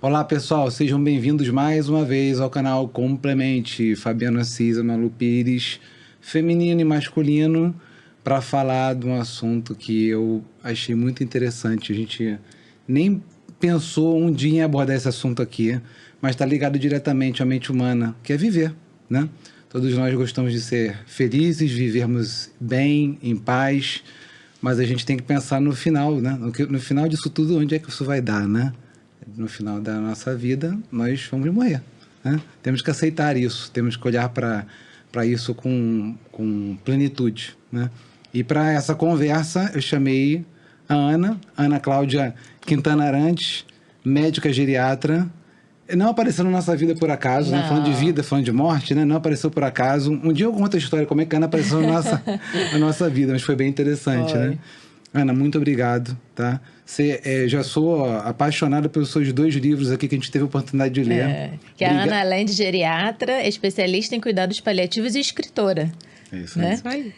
Olá pessoal, sejam bem-vindos mais uma vez ao canal Complemente. Fabiano Assis, Malu Pires, feminino e masculino, para falar de um assunto que eu achei muito interessante. A gente nem pensou um dia em abordar esse assunto aqui, mas está ligado diretamente à mente humana, que é viver, né? Todos nós gostamos de ser felizes, vivermos bem, em paz, mas a gente tem que pensar no final, né? No final disso tudo, onde é que isso vai dar, né? No final da nossa vida, nós vamos morrer, né? Temos que aceitar isso, temos que olhar para isso com plenitude, né? E para essa conversa, eu chamei a Ana Cláudia Quintana Arantes, médica geriatra. Não apareceu na nossa vida por acaso, né? Falando de vida, falando de morte, né? Não apareceu por acaso. Um dia eu conto a história, como é que a Ana apareceu na nossa vida, mas foi bem interessante, né? Ana, muito obrigado, tá? Já sou apaixonada pelos seus 2 livros aqui que a gente teve a oportunidade de ler. Que a Ana, além de geriatra, é especialista em cuidados paliativos e escritora. É isso, né? Isso aí.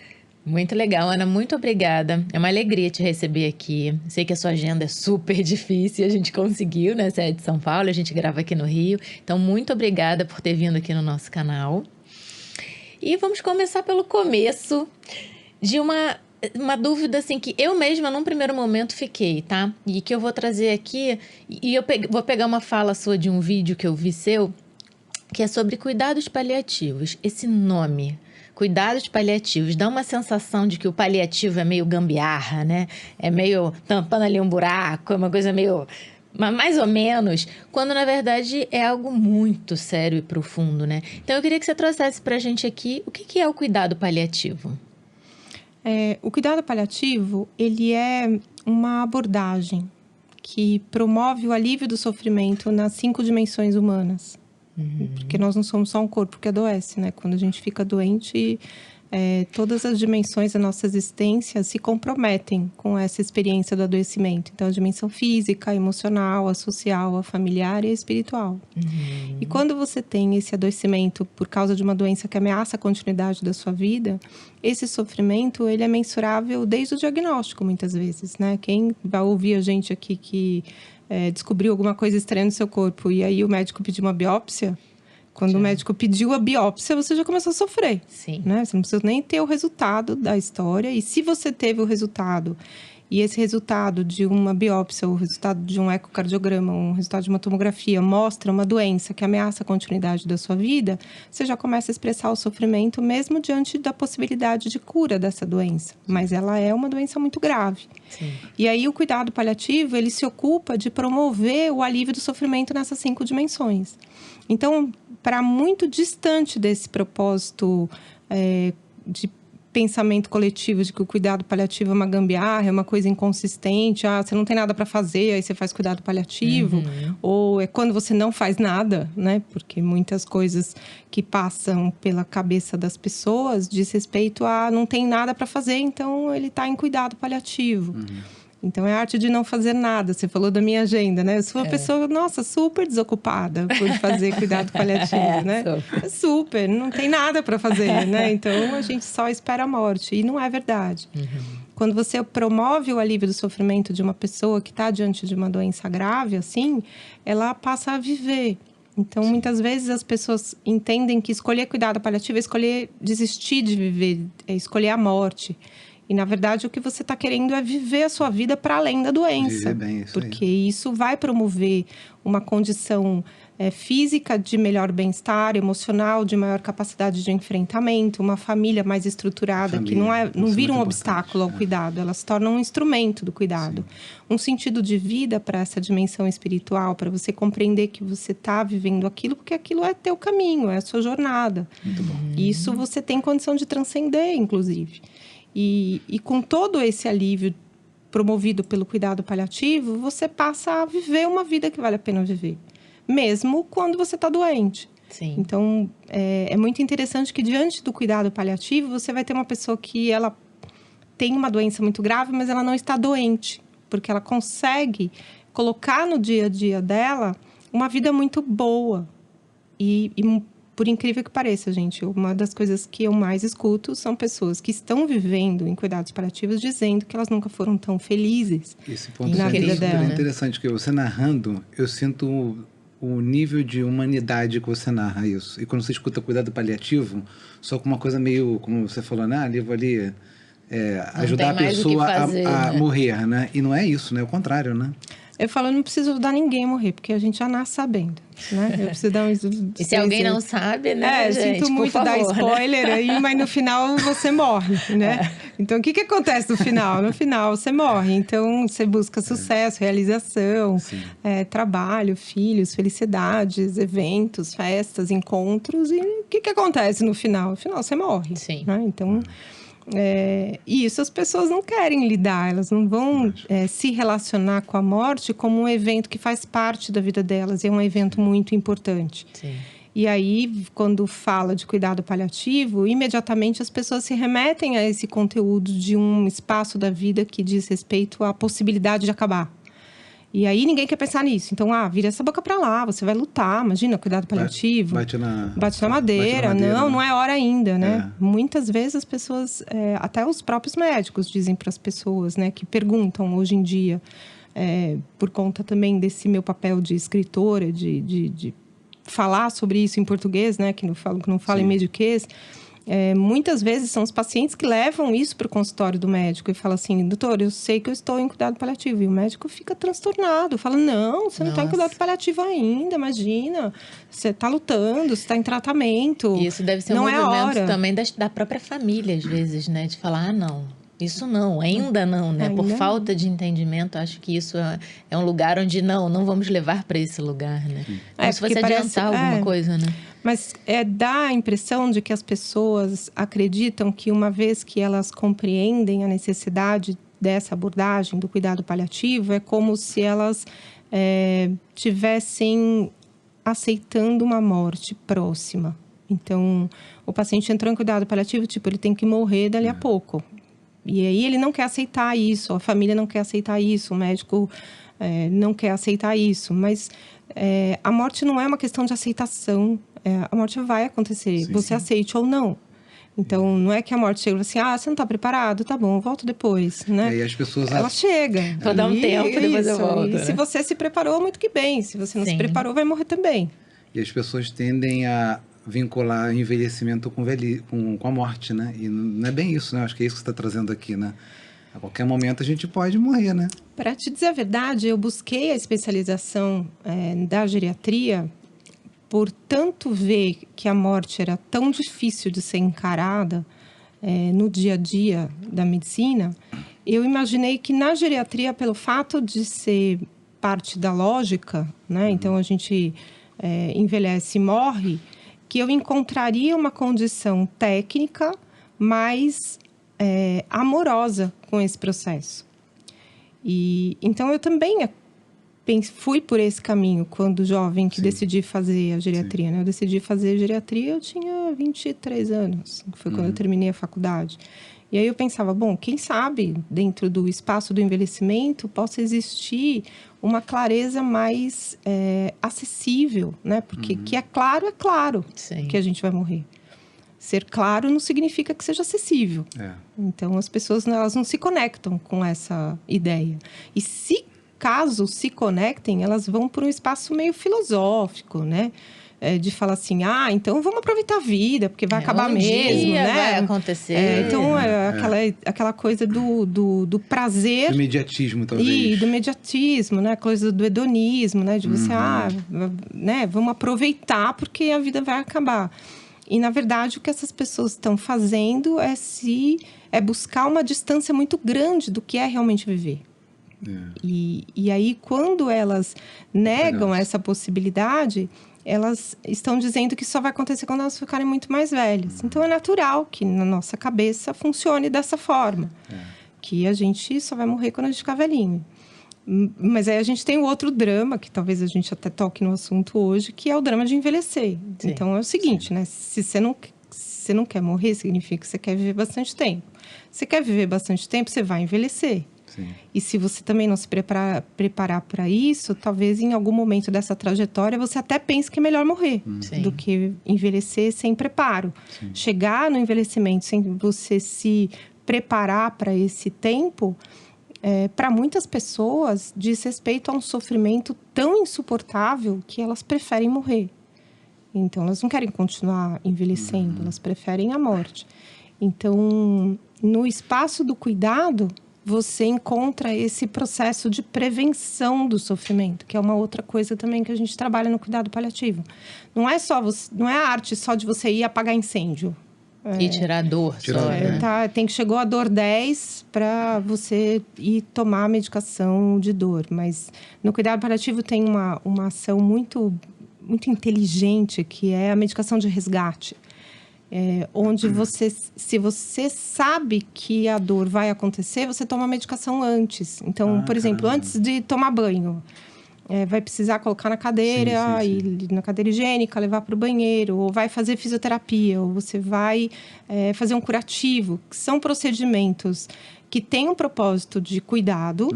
Muito legal, Ana, muito obrigada. É uma alegria te receber aqui. Sei que a sua agenda é super difícil, a gente conseguiu, né? Você é de São Paulo, a gente grava aqui no Rio. Então, muito obrigada por ter vindo aqui no nosso canal. E vamos começar pelo começo de uma dúvida, assim, que eu mesma, num primeiro momento, fiquei, tá? E que eu vou trazer aqui, e eu vou pegar uma fala sua de um vídeo que eu vi seu, que é sobre cuidados paliativos. Esse nome, cuidados paliativos, dá uma sensação de que o paliativo é meio gambiarra, né? É meio tampando ali um buraco, é uma coisa meio... mais ou menos, quando na verdade é algo muito sério e profundo, né? Então eu queria que você trouxesse pra gente aqui o que é o cuidado paliativo. O cuidado paliativo, ele é uma abordagem que promove o alívio do sofrimento nas 5 dimensões humanas. Porque nós não somos só um corpo que adoece, né? Quando a gente fica doente, todas as dimensões da nossa existência se comprometem com essa experiência do adoecimento. Então, a dimensão física, a emocional, a social, a familiar e a espiritual. E quando você tem esse adoecimento por causa de uma doença que ameaça a continuidade da sua vida, esse sofrimento, ele é mensurável desde o diagnóstico, muitas vezes, né? Quem vai ouvir a gente aqui que descobriu alguma coisa estranha no seu corpo e aí o médico pediu uma biópsia, quando o médico pediu a biópsia, você já começou a sofrer. Sim. Né? Você não precisa nem ter o resultado da história. E se você teve o resultado, e esse resultado de uma biópsia, o resultado de um ecocardiograma, um resultado de uma tomografia, mostra uma doença que ameaça a continuidade da sua vida, você já começa a expressar o sofrimento mesmo diante da possibilidade de cura dessa doença. Mas ela é uma doença muito grave. Sim. E aí o cuidado paliativo, ele se ocupa de promover o alívio do sofrimento nessas 5 dimensões. Então, para muito distante desse propósito de pensamento coletivo de que o cuidado paliativo é uma gambiarra, é uma coisa inconsistente, você não tem nada para fazer, aí você faz cuidado paliativo, ou é quando você não faz nada, né? Porque muitas coisas que passam pela cabeça das pessoas diz respeito a não tem nada para fazer, então ele está em cuidado paliativo. Então, é a arte de não fazer nada. Você falou da minha agenda, né? Eu sou uma pessoa, nossa, super desocupada por fazer cuidado paliativo, né? Super, não tem nada para fazer, né? Então, a gente só espera a morte. E não é verdade. Quando você promove o alívio do sofrimento de uma pessoa que está diante de uma doença grave, assim, ela passa a viver. Então, muitas vezes as pessoas entendem que escolher cuidado paliativo é escolher desistir de viver, é escolher a morte. E, na verdade, o que você está querendo é viver a sua vida para além da doença. Viver bem, isso porque aí. isso vai promover uma condição física de melhor bem-estar, emocional, de maior capacidade de enfrentamento, uma família mais estruturada, que não vira um obstáculo ao cuidado, ela se torna um instrumento do cuidado. Sim. Um sentido de vida para essa dimensão espiritual, para você compreender que você está vivendo aquilo, porque aquilo é teu caminho, é a sua jornada. Muito bom. E isso você tem condição de transcender, inclusive. E com todo esse alívio promovido pelo cuidado paliativo, você passa a viver uma vida que vale a pena viver. Mesmo quando você está doente. Sim. Então, é muito interessante que diante do cuidado paliativo, você vai ter uma pessoa que ela tem uma doença muito grave, mas ela não está doente. Porque ela consegue colocar no dia a dia dela uma vida muito boa. E por incrível que pareça, gente, uma das coisas que eu mais escuto são pessoas que estão vivendo em cuidados paliativos dizendo que elas nunca foram tão felizes Esse ponto na vida é dela. interessante, que você narrando, eu sinto o nível de humanidade que você narra isso. E quando você escuta cuidado paliativo, só com uma coisa meio, como você falou, né? Ali, vou ali ajudar a pessoa a morrer, né? E não é isso, né? É o contrário, né? Eu falo, eu não preciso ajudar ninguém a morrer, porque a gente já nasce sabendo, né? Eu preciso dar E se alguém não sabe, né, gente, sinto muito por favor, dar spoiler, né? aí, mas no final você morre, né? Então, o que acontece no final? No final, você morre. Então, você busca sucesso, realização, trabalho, filhos, felicidades, eventos, festas, encontros. E o que acontece no final? No final, você morre. Sim. Né? Então... e isso as pessoas não querem lidar, elas não vão se relacionar com a morte como um evento que faz parte da vida delas, é um evento muito importante. Sim. E aí, quando fala de cuidado paliativo, imediatamente as pessoas se remetem a esse conteúdo de um espaço da vida que diz respeito à possibilidade de acabar. E aí ninguém quer pensar nisso. Então, vira essa boca pra lá, você vai lutar. Imagina, cuidado paliativo. Bate na madeira. Não é hora ainda, né? Muitas vezes as pessoas, até os próprios médicos dizem para as pessoas, né? Que perguntam hoje em dia, por conta também desse meu papel de escritora, de falar sobre isso em português, né? Que não falo em mediquês. Muitas vezes são os pacientes que levam isso para o consultório do médico e falam assim, doutor, eu sei que eu estou em cuidado paliativo. E o médico fica transtornado, fala, não, você não está em cuidado paliativo ainda, imagina. Você está lutando, você está em tratamento. E isso deve ser um movimento também da própria família, às vezes, né? De falar, não, isso não, ainda não, né? Por falta de entendimento, acho que isso é um lugar onde não vamos levar para esse lugar, né? Como se fosse adiantar alguma coisa, né? Mas dá a impressão de que as pessoas acreditam que uma vez que elas compreendem a necessidade dessa abordagem do cuidado paliativo, é como se elas tivessem aceitando uma morte próxima. Então, o paciente entrou em cuidado paliativo, ele tem que morrer dali a pouco. E aí ele não quer aceitar isso, a família não quer aceitar isso, o médico não quer aceitar isso. Mas a morte não é uma questão de aceitação. A morte vai acontecer, você aceite ou não. Então, não é que a morte chega e fala assim, você não está preparado? Tá bom, eu volto depois, né? E as pessoas... Ela chega. Vou dar um tempo, depois eu volto. E se você se preparou, muito que bem. Se você não se preparou, vai morrer também. E as pessoas tendem a vincular envelhecimento com a morte, né? E não é bem isso, né? Acho que é isso que você está trazendo aqui, né? A qualquer momento a gente pode morrer, né? Para te dizer a verdade, eu busquei a especialização da geriatria por tanto ver que a morte era tão difícil de ser encarada no dia a dia da medicina, eu imaginei que na geriatria, pelo fato de ser parte da lógica, né? Então a gente envelhece e morre, que eu encontraria uma condição técnica mais amorosa com esse processo. E então eu também fui por esse caminho quando jovem que decidi fazer a geriatria, né? Eu decidi fazer a geriatria, eu tinha 23 anos, que foi quando eu terminei a faculdade. E aí eu pensava, bom, quem sabe dentro do espaço do envelhecimento possa existir uma clareza mais acessível, né? Porque que é claro que a gente vai morrer. Ser claro não significa que seja acessível. Então, as pessoas elas não se conectam com essa ideia. E caso se conectem, elas vão para um espaço meio filosófico, né? De falar assim, então vamos aproveitar a vida, porque vai acabar mesmo, né? Vai acontecer. Então, aquela coisa do prazer. Do imediatismo, talvez. E do imediatismo, né? A coisa do hedonismo, né? De você, né? Vamos aproveitar porque a vida vai acabar. E, na verdade, o que essas pessoas estão fazendo é buscar uma distância muito grande do que é realmente viver. E aí, quando elas negam essa possibilidade, elas estão dizendo que só vai acontecer quando elas ficarem muito mais velhas. Então, é natural que na nossa cabeça funcione dessa forma. Que a gente só vai morrer quando a gente ficar velhinho. Mas aí a gente tem o outro drama, que talvez a gente até toque no assunto hoje, que é o drama de envelhecer. Então, é o seguinte, né? Se você não quer morrer, significa que você quer viver bastante tempo. Se você quer viver bastante tempo, você vai envelhecer. Sim. E se você também não se preparar para isso, talvez em algum momento dessa trajetória você até pense que é melhor morrer Sim. do que envelhecer sem preparo. Sim. Chegar no envelhecimento sem você se preparar para esse tempo, para muitas pessoas, diz respeito a um sofrimento tão insuportável que elas preferem morrer. Então, elas não querem continuar envelhecendo, elas preferem a morte. Então, no espaço do cuidado, você encontra esse processo de prevenção do sofrimento, que é uma outra coisa também que a gente trabalha no cuidado paliativo. Não é a arte só de você ir apagar incêndio. E tirar a dor só, né? Chegou a dor 10 para você ir tomar a medicação de dor. Mas no cuidado paliativo tem uma ação muito inteligente, que é a medicação de resgate. Onde se você sabe que a dor vai acontecer, você toma a medicação antes. Então, por exemplo, antes de tomar banho, vai precisar colocar na cadeira, sim. na cadeira higiênica, levar para o banheiro, ou vai fazer fisioterapia, ou você vai fazer um curativo, que são procedimentos que têm um propósito de cuidado,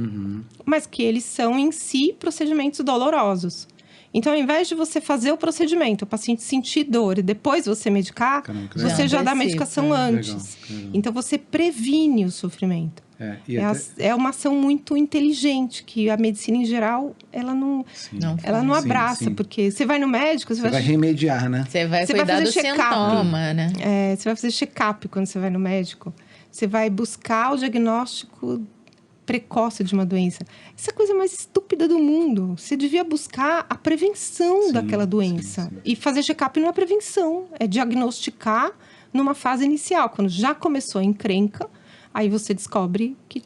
mas que eles são, em si, procedimentos dolorosos. Então, ao invés de você fazer o procedimento, o paciente sentir dor e depois você medicar, você já dá a medicação antes. Legal. Então, você previne o sofrimento. É uma ação muito inteligente, que a medicina, em geral, ela não abraça. Porque você vai no médico... Você vai remediar, né? Você vai cuidar do sintoma, né? Você vai fazer check-up quando você vai no médico. Você vai buscar o diagnóstico precoce de uma doença. Essa é a coisa mais estúpida do mundo. Você devia buscar a prevenção daquela doença. Sim. E fazer check-up não é prevenção, é diagnosticar numa fase inicial. Quando já começou a encrenca, aí você descobre que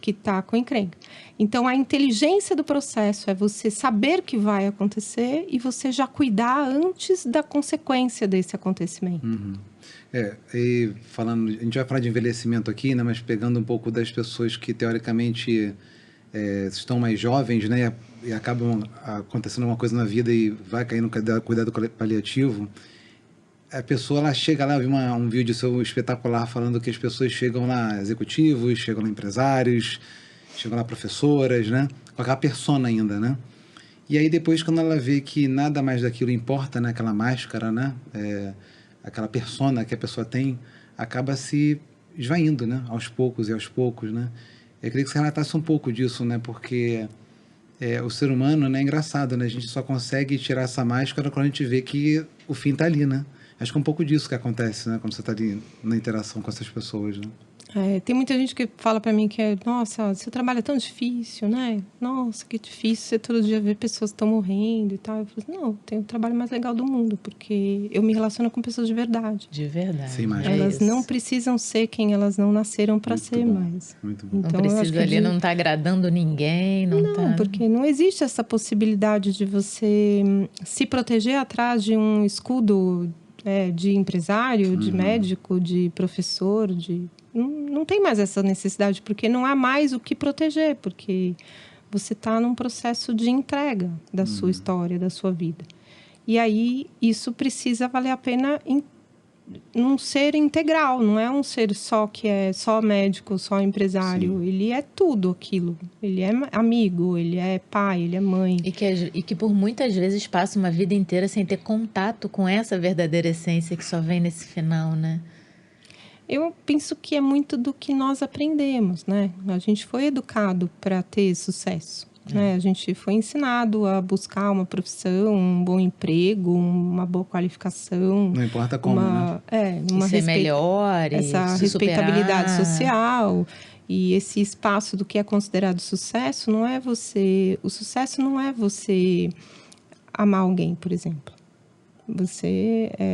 está com encrenca. Então, a inteligência do processo é você saber que vai acontecer e você já cuidar antes da consequência desse acontecimento. E falando, a gente vai falar de envelhecimento aqui, né? Mas pegando um pouco das pessoas que teoricamente estão mais jovens, né? E acabam acontecendo alguma coisa na vida e vai cair no cuidado paliativo. A pessoa, ela chega lá, eu vi um vídeo seu espetacular falando que as pessoas chegam lá executivos, chegam lá empresários, chegam lá professoras, né? Com aquela persona ainda, né? E aí depois, quando ela vê que nada mais daquilo importa, né? Aquela máscara, né? Aquela persona que a pessoa tem, acaba se esvaindo, né? Aos poucos, né? Eu queria que você relatasse um pouco disso, né? Porque o ser humano, né? É engraçado, né? A gente só consegue tirar essa máscara quando a gente vê que o fim está ali, né? Acho que é um pouco disso que acontece, né? Quando você está ali na interação com essas pessoas, né? Tem muita gente que fala para mim que nossa, seu trabalho é tão difícil, né? Nossa, que difícil você todo dia ver pessoas que estão morrendo e tal. Eu falo assim, não, tem o trabalho mais legal do mundo, porque eu me relaciono com pessoas de verdade. De verdade. Sim, elas não precisam ser quem elas não nasceram para ser mais. Muito bom. Então, não precisa ali, não tá agradando ninguém. Não, porque não existe essa possibilidade de você se proteger atrás de um escudo de empresário, de médico, de professor, não tem mais essa necessidade, porque não há mais o que proteger, porque você está num processo de entrega da sua história, da sua vida. E aí, isso precisa valer a pena num ser integral, não é um ser só que é só médico, só empresário. Sim. Ele é tudo aquilo. Ele é amigo, ele é pai, ele é mãe. E que por muitas vezes passa uma vida inteira sem ter contato com essa verdadeira essência que só vem nesse final, né? Eu penso que é muito do que nós aprendemos, né? A gente foi educado para ter sucesso, né? A gente foi ensinado a buscar uma profissão, um bom emprego, uma boa qualificação. Não importa como, né? Ser melhor, essa respeitabilidade social. E esse espaço do que é considerado sucesso não é você... O sucesso não é você amar alguém, por exemplo.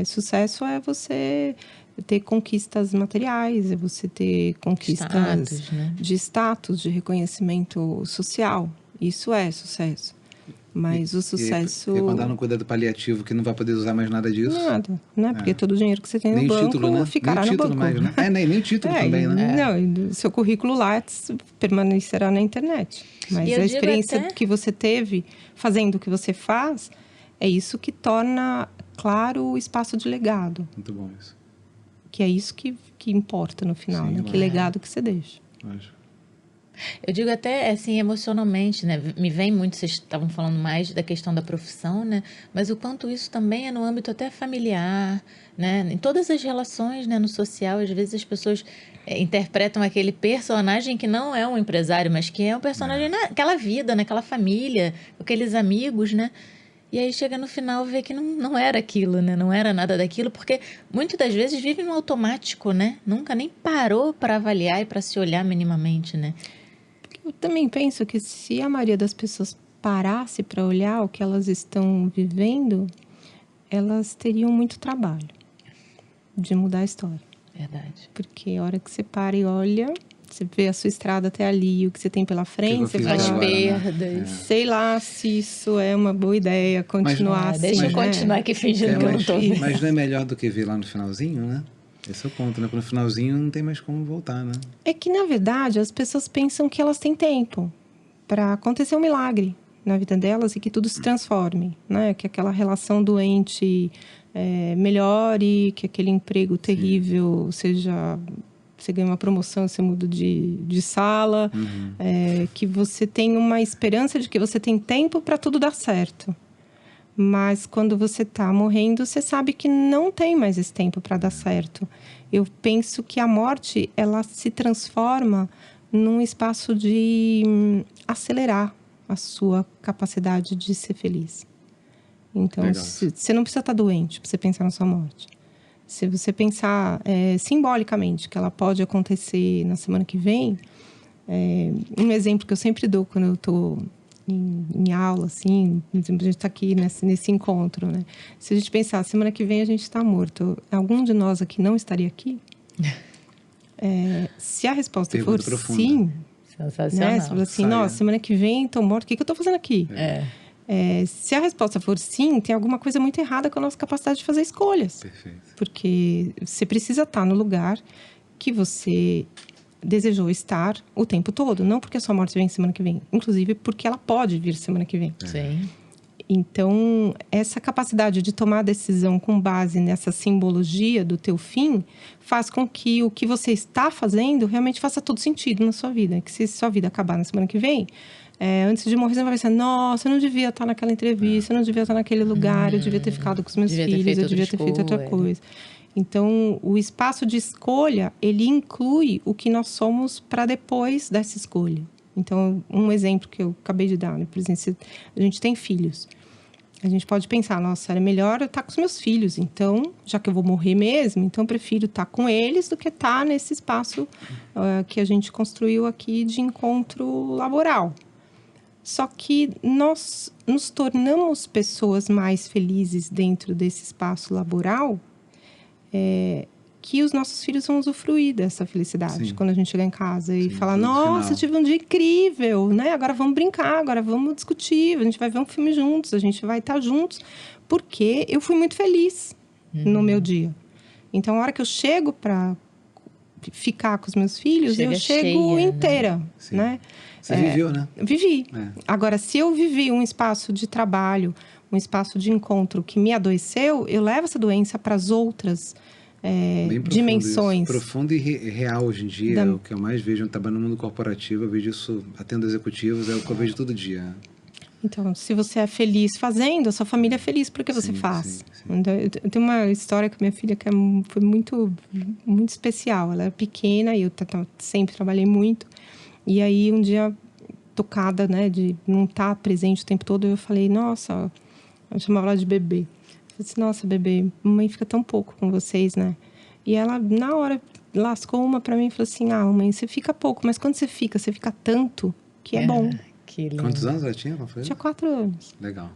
Sucesso é você ter conquistas materiais, é você ter conquistas de status, de reconhecimento social. Isso é sucesso. Mas o sucesso... E quando ela não cuida do paliativo, que não vai poder usar mais nada disso? Nada, né? Porque todo o dinheiro que você tem no banco título, né? ficará no banco. Mais, né? Nem o título também, né? Não, seu currículo lá permanecerá na internet. Mas a experiência que você teve fazendo o que você faz, é isso que torna claro o espaço de legado. Muito bom isso. Que é isso que importa no final, né? Que legado que você deixa. Eu digo até, assim, emocionalmente, né? Me vem muito, vocês estavam falando mais da questão da profissão, né? Mas o quanto isso também é no âmbito até familiar, né? Em todas as relações, né? No social, às vezes as pessoas interpretam aquele personagem que não é um empresário, mas que é um personagem naquela vida, naquela família, com aqueles amigos, né? E aí chega no final vê que não era aquilo, né? Não era nada daquilo, porque muitas das vezes vive no automático, né? Nunca nem parou para avaliar e para se olhar minimamente, né? Eu também penso que se a maioria das pessoas parasse para olhar o que elas estão vivendo, elas teriam muito trabalho de mudar a história. Verdade. Porque a hora que você para e olha, você vê a sua estrada até ali, o que você tem pela frente, você As fala, perdas. sei lá se isso é uma boa ideia, continuar assim, deixa eu né? continuar aqui fingindo que eu não tô vendo. Mas não é melhor do que ver lá no finalzinho, né? Esse é o ponto, né? Porque no finalzinho não tem mais como voltar, né? É que, na verdade, as pessoas pensam que elas têm tempo para acontecer um milagre na vida delas e que tudo se transforme, né? Que aquela relação doente melhore, que aquele emprego terrível seja... Você ganha uma promoção, você muda de sala, que você tem uma esperança de que você tem tempo para tudo dar certo. Mas quando você está morrendo, você sabe que não tem mais esse tempo para dar certo. Eu penso que a morte, ela se transforma num espaço de acelerar a sua capacidade de ser feliz. Então, você não precisa estar doente para você pensar na sua morte. Se você pensar simbolicamente que ela pode acontecer na semana que vem, um exemplo que eu sempre dou quando eu estou em aula, assim, por exemplo, a gente está aqui nesse encontro, né? Se a gente pensar, semana que vem a gente está morto, algum de nós aqui não estaria aqui? Se a resposta for sim, sensacional. né? Você fala assim, nossa, semana que vem estou morto, o que eu estou fazendo aqui? Se a resposta for sim, tem alguma coisa muito errada com a nossa capacidade de fazer escolhas. Perfeito. Porque você precisa estar no lugar que você desejou estar o tempo todo. Não porque a sua morte vem semana que vem. Inclusive porque ela pode vir semana que vem. Sim. Então, essa capacidade de tomar decisão com base nessa simbologia do teu fim faz com que o que você está fazendo realmente faça todo sentido na sua vida. Que se sua vida acabar na semana que vem, antes de morrer, você vai pensar, nossa, eu não devia estar naquela entrevista, eu não devia estar naquele lugar, eu devia ter ficado com os meus filhos, eu devia ter feito outra coisa. Então, o espaço de escolha, ele inclui o que nós somos para depois dessa escolha. Então, um exemplo que eu acabei de dar, né? Por exemplo, a gente tem filhos. A gente pode pensar, nossa, era melhor eu estar com os meus filhos. Então, já que eu vou morrer mesmo, então eu prefiro estar com eles do que estar nesse espaço que a gente construiu aqui de encontro laboral. Só que nós nos tornamos pessoas mais felizes dentro desse espaço laboral, que os nossos filhos vão usufruir dessa felicidade. Sim. Quando a gente chegar em casa e falar, nossa, eu tive um dia incrível, né? Agora vamos brincar, agora vamos discutir, a gente vai ver um filme juntos, a gente vai estar juntos, porque eu fui muito feliz no meu dia. Então, a hora que eu chego para ficar com os meus filhos, eu chego inteira, né? Você viveu, né? Vivi. Agora, se eu vivi um espaço de trabalho, um espaço de encontro que me adoeceu, eu levo essa doença para as outras dimensões. Profundo e real hoje em dia, é o que eu mais vejo. Eu trabalho no mundo corporativo, eu vejo isso, atendo executivos, é o que eu vejo todo dia. Então, se você é feliz fazendo, a sua família é feliz porque você faz. Então, eu tenho uma história com minha filha que foi muito, muito especial. Ela era pequena e eu sempre trabalhei muito. E aí, um dia, tocada, né, de não estar presente o tempo todo, eu falei, nossa, eu chamava ela de bebê. Eu falei assim, nossa, bebê, mamãe fica tão pouco com vocês, né? E ela, na hora, lascou uma pra mim e falou assim, mãe, você fica pouco, mas quando você fica tanto que é bom. Quantos anos ela tinha? Tinha 4 anos. Legal.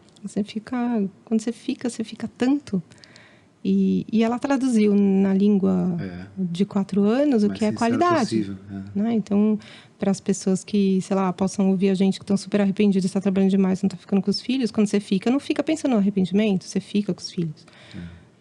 Quando você fica tanto. E ela traduziu na língua de 4 anos o que é qualidade. Possível, né? Então, para as pessoas que, sei lá, possam ouvir a gente que estão super arrependidas, está trabalhando demais, não está ficando com os filhos, quando você fica, não fica pensando no arrependimento, você fica com os filhos.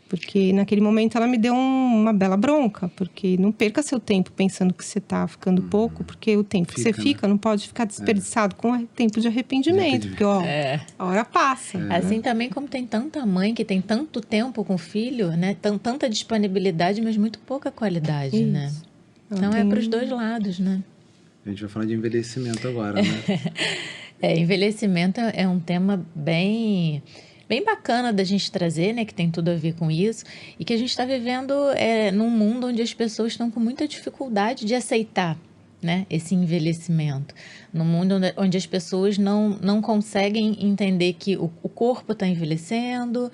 Porque naquele momento ela me deu uma bela bronca, porque não perca seu tempo pensando que você está ficando pouco, porque o tempo que você fica não pode ficar desperdiçado com tempo de arrependimento, porque a hora passa. Assim também como tem tanta mãe que tem tanto tempo com o filho, né? Tanta disponibilidade, mas muito pouca qualidade, né? Então é para os dois lados, né? A gente vai falar de envelhecimento agora, né? Envelhecimento é um tema bem bacana da gente trazer, né? Que tem tudo a ver com isso. E que a gente está vivendo num mundo onde as pessoas estão com muita dificuldade de aceitar, né, esse envelhecimento. Num mundo onde as pessoas não conseguem entender que o corpo está envelhecendo,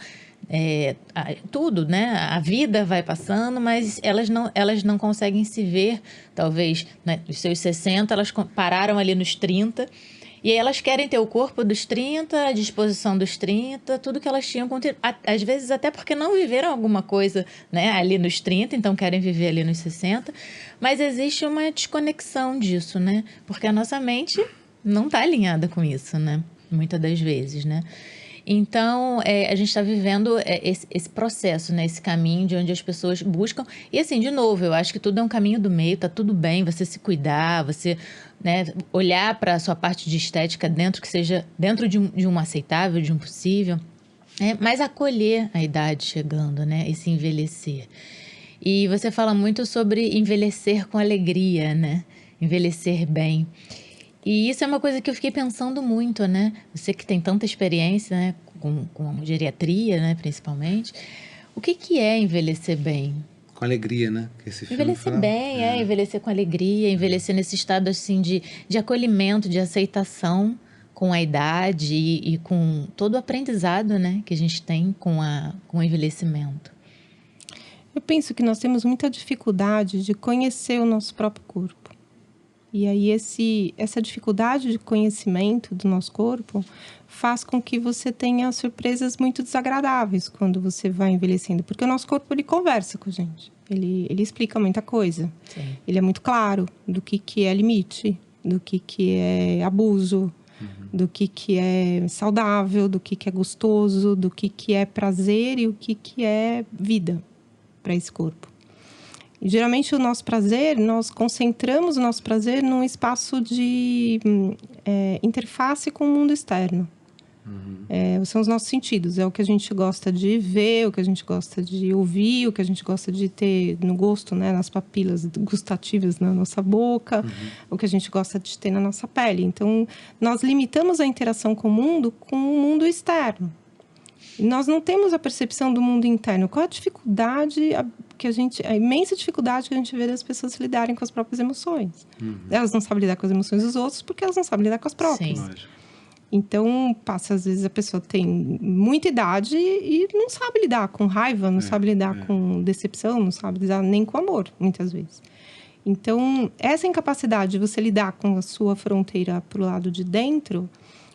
tudo, né? A vida vai passando, mas elas não conseguem se ver, talvez, né, os seus 60, elas pararam ali nos 30, e aí elas querem ter o corpo dos 30, a disposição dos 30, tudo que elas tinham, às vezes até porque não viveram alguma coisa, né, ali nos 30, então querem viver ali nos 60, mas existe uma desconexão disso, né? Porque a nossa mente não está alinhada com isso, né? Muitas das vezes, né? Então, a gente está vivendo esse processo, né? Esse caminho de onde as pessoas buscam. E assim, de novo, eu acho que tudo é um caminho do meio, tá tudo bem você se cuidar, você, né, olhar para a sua parte de estética que seja dentro de um aceitável, de um possível, mas acolher a idade chegando, né? Esse envelhecer. E você fala muito sobre envelhecer com alegria, né? Envelhecer bem. E isso é uma coisa que eu fiquei pensando muito, né? Você que tem tanta experiência, né, com geriatria, né, principalmente. O que é envelhecer bem? Com alegria, né? Que esse filme Envelhecer fala. bem, envelhecer com alegria, envelhecer nesse estado, assim, de acolhimento, de aceitação com a idade e com todo o aprendizado, né, que a gente tem com o envelhecimento. Eu penso que nós temos muita dificuldade de conhecer o nosso próprio corpo. E aí essa dificuldade de conhecimento do nosso corpo faz com que você tenha surpresas muito desagradáveis quando você vai envelhecendo. Porque o nosso corpo, ele conversa com a gente. Ele explica muita coisa. Sim. Ele é muito claro do que é limite, do que é abuso, do que é saudável, do que é gostoso, do que é prazer e o que é vida para esse corpo. E, geralmente, o nosso prazer, nós concentramos o nosso prazer num espaço de interface com o mundo externo. São os nossos sentidos. É o que a gente gosta de ver, o que a gente gosta de ouvir, o que a gente gosta de ter no gosto, né, nas papilas gustativas na nossa boca, o que a gente gosta de ter na nossa pele. Então, nós limitamos a interação com o mundo externo. E nós não temos a percepção do mundo interno. Qual a dificuldade a imensa dificuldade que a gente vê das pessoas lidarem com as próprias emoções. Elas não sabem lidar com as emoções dos outros porque elas não sabem lidar com as próprias. Sim. Então, às vezes a pessoa tem muita idade e não sabe lidar com raiva, não sabe lidar com decepção, não sabe lidar nem com amor, muitas vezes. Então, essa incapacidade de você lidar com a sua fronteira pro lado de dentro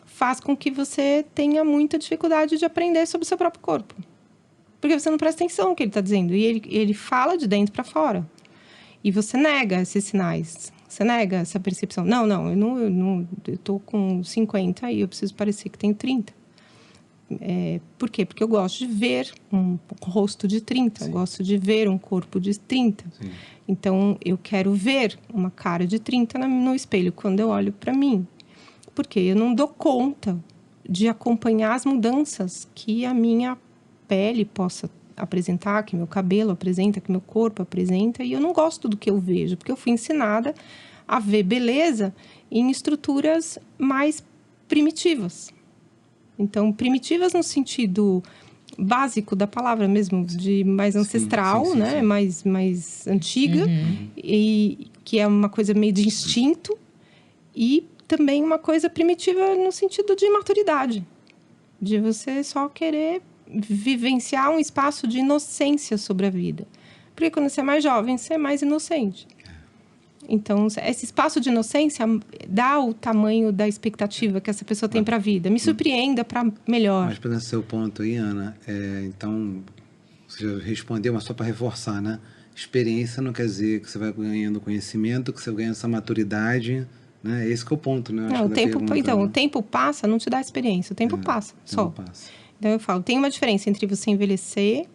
faz com que você tenha muita dificuldade de aprender sobre o seu próprio corpo. Porque você não presta atenção no que ele está dizendo. E ele fala de dentro para fora. E você nega esses sinais. Você nega essa percepção. Eu tô com 50 e eu preciso parecer que tenho 30. Por quê? Porque eu gosto de ver um rosto de 30. Sim. Eu gosto de ver um corpo de 30. Sim. Então, eu quero ver uma cara de 30 no espelho quando eu olho para mim. Porque eu não dou conta de acompanhar as mudanças que a minha pele possa apresentar, que meu cabelo apresenta, que meu corpo apresenta, e eu não gosto do que eu vejo, porque eu fui ensinada a ver beleza em estruturas mais primitivas. Então, primitivas no sentido básico da palavra mesmo, de mais ancestral, sim, né? Mais antiga, e que é uma coisa meio de instinto, e também uma coisa primitiva no sentido de maturidade, de você só querer vivenciar um espaço de inocência sobre a vida. Porque quando você é mais jovem, você é mais inocente. Então, esse espaço de inocência dá o tamanho da expectativa que essa pessoa tem para a vida. Me surpreenda para melhor. Mas, pelo seu ponto aí, Ana, então, você já respondeu, mas só para reforçar, né? Experiência não quer dizer que você vai ganhando conhecimento, que você ganha essa maturidade, né? Esse que é o ponto, né? O tempo passa, não te dá experiência. O tempo passa, só. Passa. Então, eu falo, tem uma diferença entre você envelhecer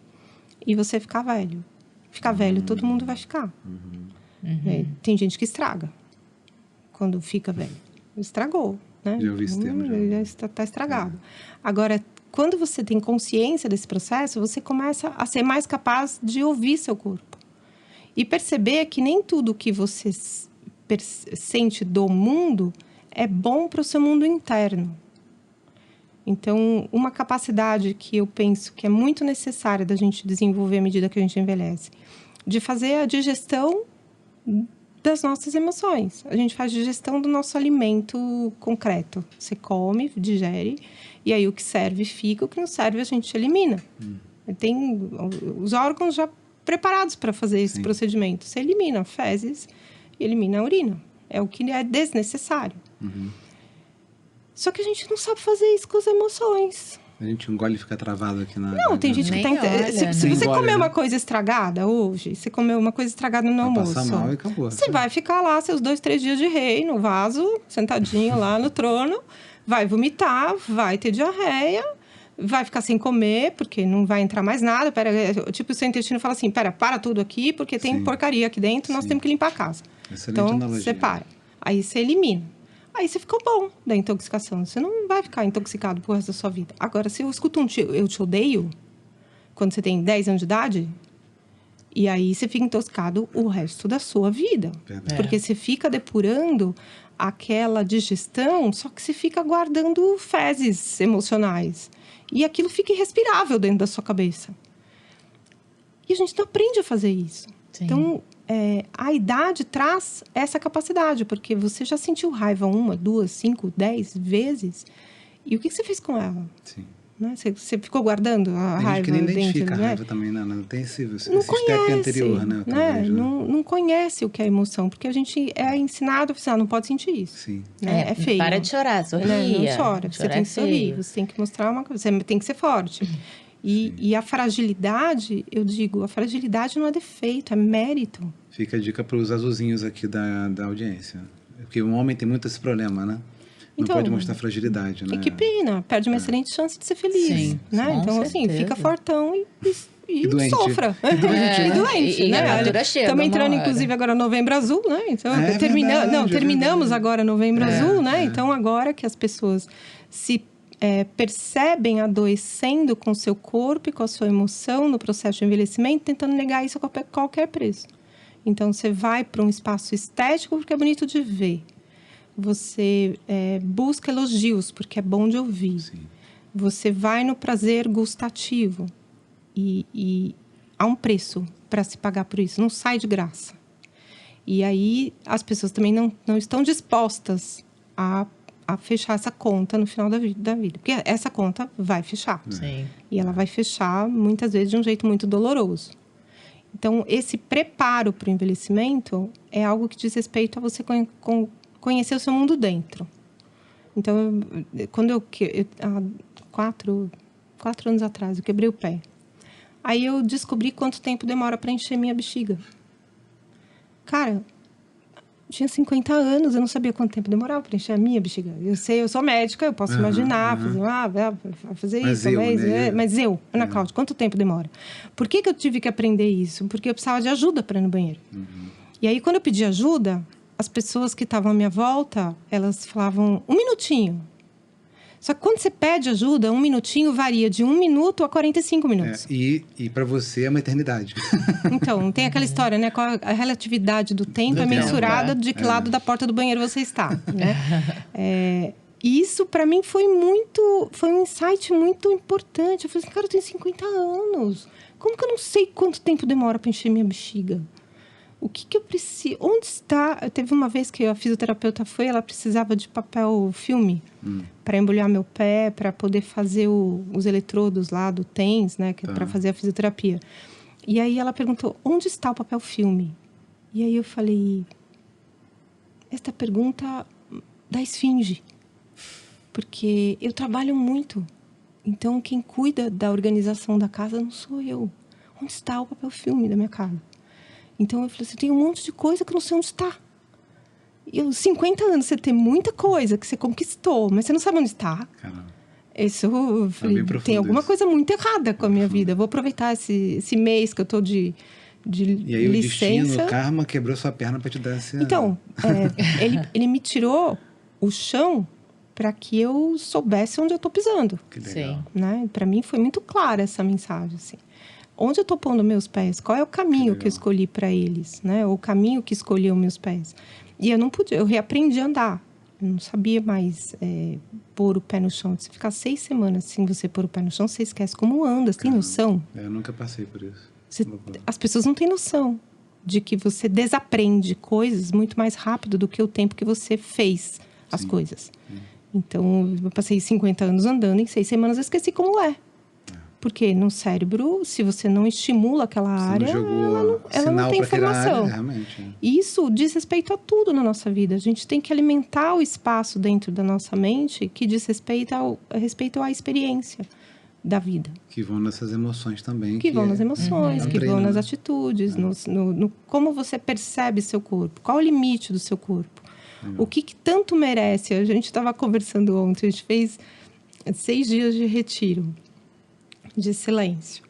e você ficar velho. Ficar velho, todo mundo vai ficar. Tem gente que estraga quando fica velho. Estragou, né? Já ouvi esse termo. Já está estragado. Agora, quando você tem consciência desse processo, você começa a ser mais capaz de ouvir seu corpo. E perceber que nem tudo que você sente do mundo é bom para o seu mundo interno. Então, uma capacidade que eu penso que é muito necessária da gente desenvolver à medida que a gente envelhece, de fazer a digestão das nossas emoções. A gente faz digestão do nosso alimento concreto. Você come, digere, e aí o que serve fica, o que não serve a gente elimina. Tem os órgãos já preparados para fazer esse procedimento. Você elimina fezes e elimina a urina. É o que é desnecessário. Só que a gente não sabe fazer isso com as emoções. A gente engole e fica travado aqui na... Não, tem gente que Nem olha, se você engole, comer né? uma coisa estragada hoje, você comeu uma coisa estragada no Vai almoço, passar mal e acabou. você vai ficar lá seus 2, 3 dias de rei no vaso, sentadinho lá no trono, vai vomitar, vai ter diarreia, vai ficar sem comer, porque não vai entrar mais nada. Tipo, o seu intestino fala assim, para tudo aqui, porque tem Sim. porcaria aqui dentro, nós Sim. temos que limpar a casa. Excelente Então, analogia. você para. Aí você elimina. Aí você ficou bom da intoxicação. Você não vai ficar intoxicado pro resto da sua vida. Agora, se eu escuto eu te odeio, quando você tem 10 anos de idade, e aí você fica intoxicado o resto da sua vida. Verdade. Porque você fica depurando aquela digestão, só que você fica guardando fezes emocionais. E aquilo fica irrespirável dentro da sua cabeça. E a gente não aprende a fazer isso. Sim. Então, a idade traz essa capacidade, porque você já sentiu raiva 1, 2, 5, 10 vezes. E o que você fez com ela? Sim. Né? Você ficou guardando a Tem raiva gente que nem dentro, identifica a né? raiva também, né? Não tem esse Não step conhece, anterior, né? Talvez, né? Não conhece o que é emoção, porque a gente é ensinado a pensar, não pode sentir isso. Sim. Né? É feio. Para de chorar, sorria. Né? Não chora, você Chorar tem é que sorrir, feio. você tem que mostrar uma coisa, você tem que ser forte. E a fragilidade, eu digo, a fragilidade não é defeito, é mérito. Fica a dica para os azulzinhos aqui da audiência. Porque o homem tem muito esse problema, né? Não Então, pode mostrar fragilidade, né? Que pena, perde uma excelente chance de ser feliz. Sim, né? com Então, assim, certeza. fica fortão e doente. sofra. E doente, E né? doente, E né? a altura chega Estamos uma entrando, hora. inclusive, agora Novembro Azul, né? Então, É verdade, terminamos verdade. agora Novembro Azul, né? é. Então, agora que as pessoas se percebem adoecendo com o seu corpo e com a sua emoção no processo de envelhecimento, tentando negar isso a qualquer preço. Então, você vai para um espaço estético porque é bonito de ver. Você busca elogios porque é bom de ouvir. Sim. Você vai no prazer gustativo. E há um preço para se pagar por isso. Não sai de graça. E aí, as pessoas também não estão dispostas a fechar essa conta no final da vida. Porque essa conta vai fechar. Sim. E ela vai fechar, muitas vezes, de um jeito muito doloroso. Então, esse preparo para o envelhecimento é algo que diz respeito a você conhecer o seu mundo dentro. Então, há 4 anos atrás, eu quebrei o pé. Aí eu descobri quanto tempo demora para encher minha bexiga. Cara, tinha 50 anos, eu não sabia quanto tempo demorava para encher a minha bexiga. Eu sou médica, eu posso imaginar, fazer Mas isso, eu, talvez. né? Mas Ana Cláudia, quanto tempo demora? Por que eu tive que aprender isso? Porque eu precisava de ajuda para ir no banheiro. E aí, quando eu pedi ajuda, as pessoas que estavam à minha volta, elas falavam 1 minutinho. Só que quando você pede ajuda, 1 minutinho varia de 1 minuto a 45 minutos. E para você é uma eternidade. Então, tem aquela história, né? Qual a relatividade do tempo é mensurada de que lado da porta do banheiro você está, né? E isso, para mim, foi um insight muito importante. Eu falei assim, cara, eu tenho 50 anos. Como que eu não sei quanto tempo demora para encher minha bexiga? O que eu preciso? Onde está? Teve uma vez que a fisioterapeuta foi, ela precisava de papel filme para embrulhar meu pé, para poder fazer os eletrodos lá do TENS, né? Para fazer a fisioterapia. E aí ela perguntou, onde está o papel filme? E aí eu falei, esta pergunta da esfinge. Porque eu trabalho muito. Então, quem cuida da organização da casa não sou eu. Onde está o papel filme da minha casa? Então, eu falei assim, tem um monte de coisa que eu não sei onde está. E 50 anos, você tem muita coisa que você conquistou, mas você não sabe onde está. Caramba. Isso, eu falei, tem alguma coisa muito errada com a minha vida. Eu vou aproveitar esse mês que eu estou de e aí licença. O destino, o karma, quebrou sua perna para te dar essa... Então, ele me tirou o chão para que eu soubesse onde eu estou pisando. Que legal. Sim. Né? Para mim foi muito clara essa mensagem, assim. Onde eu estou pondo meus pés? Qual é o caminho que eu escolhi para eles? Né? Ou o caminho que escolheu meus pés? E eu não podia, eu reaprendi a andar. Eu não sabia mais pôr o pé no chão. Se ficar 6 semanas sem você pôr o pé no chão, você esquece como anda. Você tem noção? Eu nunca passei por isso. As pessoas não têm noção de que você desaprende coisas muito mais rápido do que o tempo que você fez as coisas. Então, eu passei 50 anos andando, em 6 semanas eu esqueci como é. Porque no cérebro, se você não estimula aquela área, ela não tem informação. Isso diz respeito a tudo na nossa vida. A gente tem que alimentar o espaço dentro da nossa mente que diz respeito à experiência da vida. Que vão nessas emoções também. Que vão nas emoções, que vão nas atitudes, no como você percebe seu corpo. Qual o limite do seu corpo? O que tanto merece? A gente estava conversando ontem, a gente fez 6 dias de retiro, de silêncio.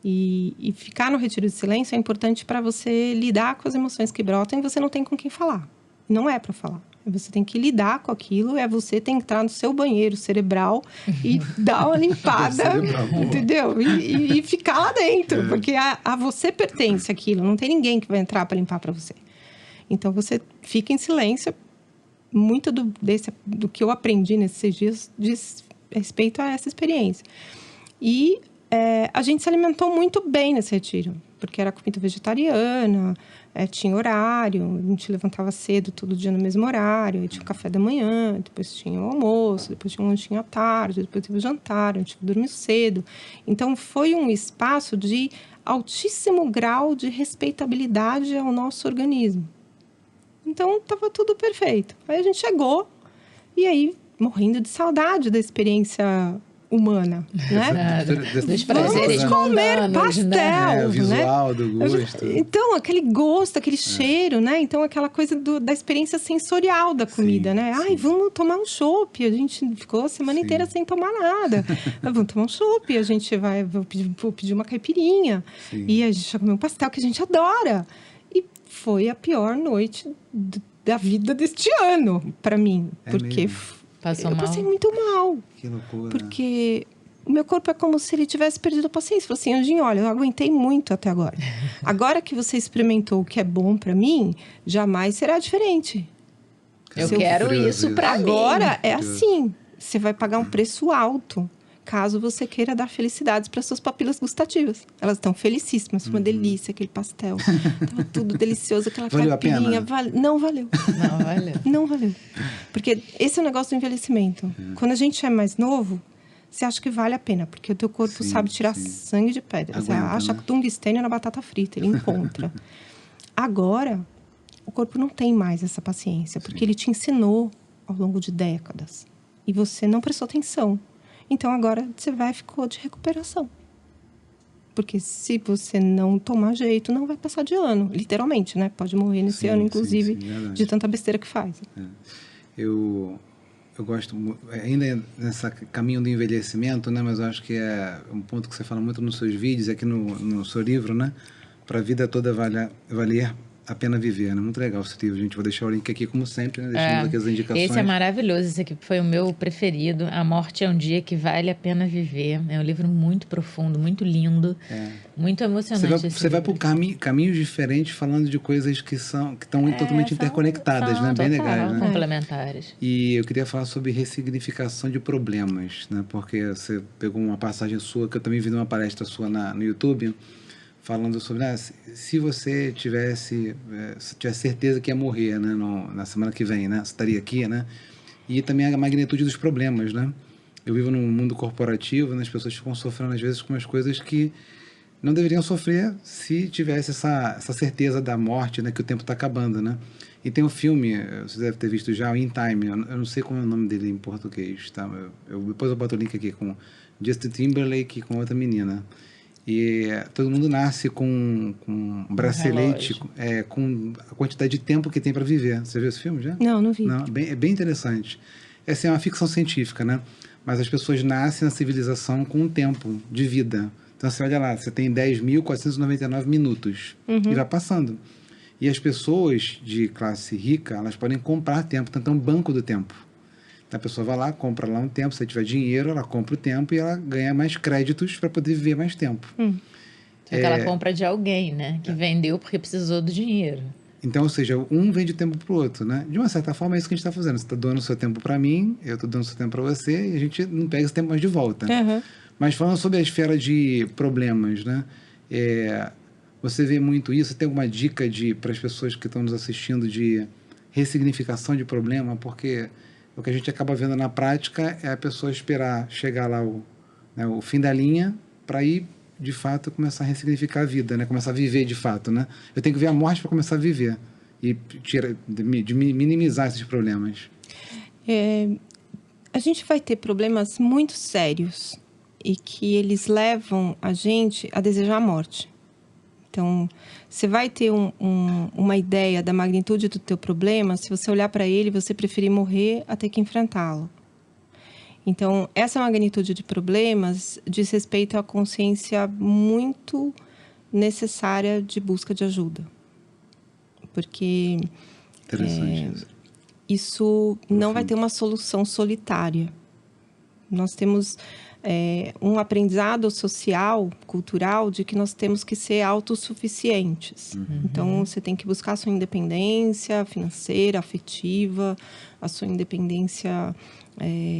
E ficar no retiro de silêncio é importante para você lidar com as emoções que brotam e você não tem com quem falar. Não é para falar. Você tem que lidar com aquilo, você tem que entrar no seu banheiro cerebral e dar uma limpada, entendeu? E ficar lá dentro, porque a você pertence aquilo, não tem ninguém que vai entrar para limpar para você. Então, você fica em silêncio. Muito do que eu aprendi nesses 6 dias diz respeito a essa experiência. E a gente se alimentou muito bem nesse retiro, porque era comida vegetariana, tinha horário, a gente levantava cedo todo dia no mesmo horário, aí tinha o café da manhã, depois tinha o almoço, depois tinha um lanchinho à tarde, depois teve o jantar, a gente dormiu cedo. Então, foi um espaço de altíssimo grau de respeitabilidade ao nosso organismo. Então, estava tudo perfeito. Aí a gente chegou, e aí, morrendo de saudade da experiência humana, né? Dos prazeres comer pastel, né? O visual do gosto. Então, aquele gosto, aquele cheiro, né? Então, aquela coisa da experiência sensorial da comida, né? Ai, vamos tomar um chopp. A gente ficou a semana inteira sem tomar nada. Vamos tomar um chopp, a gente vou pedir uma caipirinha. E a gente vai comer um pastel que a gente adora. E foi a pior noite da vida deste ano, para mim. Porque Passou eu passei muito mal. Que loucura. Porque o meu corpo é como se ele tivesse perdido a paciência. Falei assim, Anjinho, olha, eu aguentei muito até agora. Agora que você experimentou o que é bom para mim, jamais será diferente. Eu quero isso para mim. Agora é assim, você vai pagar um preço alto, caso você queira dar felicidades para suas papilas gustativas. Elas estão felicíssimas, foi uma delícia aquele pastel. Tava tudo delicioso, aquela caipirinha. Não valeu. Não valeu. Porque esse é o negócio do envelhecimento. Quando a gente é mais novo, você acha que vale a pena, porque o teu corpo sabe tirar sangue de pedra. Você acha que tungstênio na batata frita, ele encontra. Agora, o corpo não tem mais essa paciência, porque ele te ensinou ao longo de décadas. E você não prestou atenção. Então, agora você ficou de recuperação. Porque se você não tomar jeito, não vai passar de ano. Literalmente, né? Pode morrer nesse ano, inclusive, de tanta besteira que faz. Eu gosto, ainda nesse caminho do envelhecimento, né? Mas eu acho que é um ponto que você fala muito nos seus vídeos, aqui no seu livro, né? Para a vida toda valer a pena viver, né? Muito legal esse livro, gente. Vou deixar o link aqui, como sempre, né? Deixando aqui as indicações. Esse é maravilhoso, esse aqui foi o meu preferido. A Morte é um Dia que Vale a Pena Viver. É um livro muito profundo, muito lindo, muito emocionante. Você vai por caminhos diferentes, falando de coisas que estão totalmente interconectadas, né? Bem legais, né? Complementares. E eu queria falar sobre ressignificação de problemas, né? Porque você pegou uma passagem sua, que eu também vi numa palestra sua no YouTube, falando sobre, se você tivesse certeza que ia morrer, né, na semana que vem, né, você estaria aqui, né, e também a magnitude dos problemas, né. Eu vivo num mundo corporativo, né, as pessoas ficam sofrendo às vezes com umas coisas que não deveriam sofrer se tivesse essa certeza da morte, né, que o tempo está acabando, né. E tem um filme, você deve ter visto já, o In Time, eu não sei como é o nome dele em português, tá, depois eu boto o link aqui com Justin Timberlake e com outra menina. E todo mundo nasce com um bracelete, com a quantidade de tempo que tem para viver. Você viu esse filme já? Não vi. Não, é bem interessante. Essa é uma ficção científica, né? Mas as pessoas nascem na civilização com um tempo de vida. Então, você olha lá, você tem 10.499 minutos. E vai passando. E as pessoas de classe rica, elas podem comprar tempo, tanto é um banco do tempo. A pessoa vai lá, compra lá um tempo, se tiver dinheiro, ela compra o tempo e ela ganha mais créditos para poder viver mais tempo. Só que ela compra de alguém, né? Que vendeu porque precisou do dinheiro. Então, ou seja, um vende tempo pro outro, né? De uma certa forma, é isso que a gente está fazendo. Você está doando seu tempo para mim, eu estou dando seu tempo para você, e a gente não pega esse tempo mais de volta. Uhum. Mas falando sobre a esfera de problemas, né? Você vê muito isso? Tem alguma dica para as pessoas que estão nos assistindo de ressignificação de problema? Porque o que a gente acaba vendo na prática é a pessoa esperar chegar lá o fim da linha para ir, de fato, começar a ressignificar a vida, né? Começar a viver de fato, né? Eu tenho que ver a morte para começar a viver e de minimizar esses problemas. A gente vai ter problemas muito sérios e que eles levam a gente a desejar a morte. Então, você vai ter uma ideia da magnitude do teu problema se você olhar para ele e você preferir morrer a ter que enfrentá-lo. Então, essa magnitude de problemas diz respeito à consciência muito necessária de busca de ajuda. Porque Interessante isso não vai ter uma solução solitária. Nós temos um aprendizado social, cultural, de que nós temos que ser autossuficientes. Uhum. Então, você tem que buscar a sua independência financeira, afetiva, a sua independência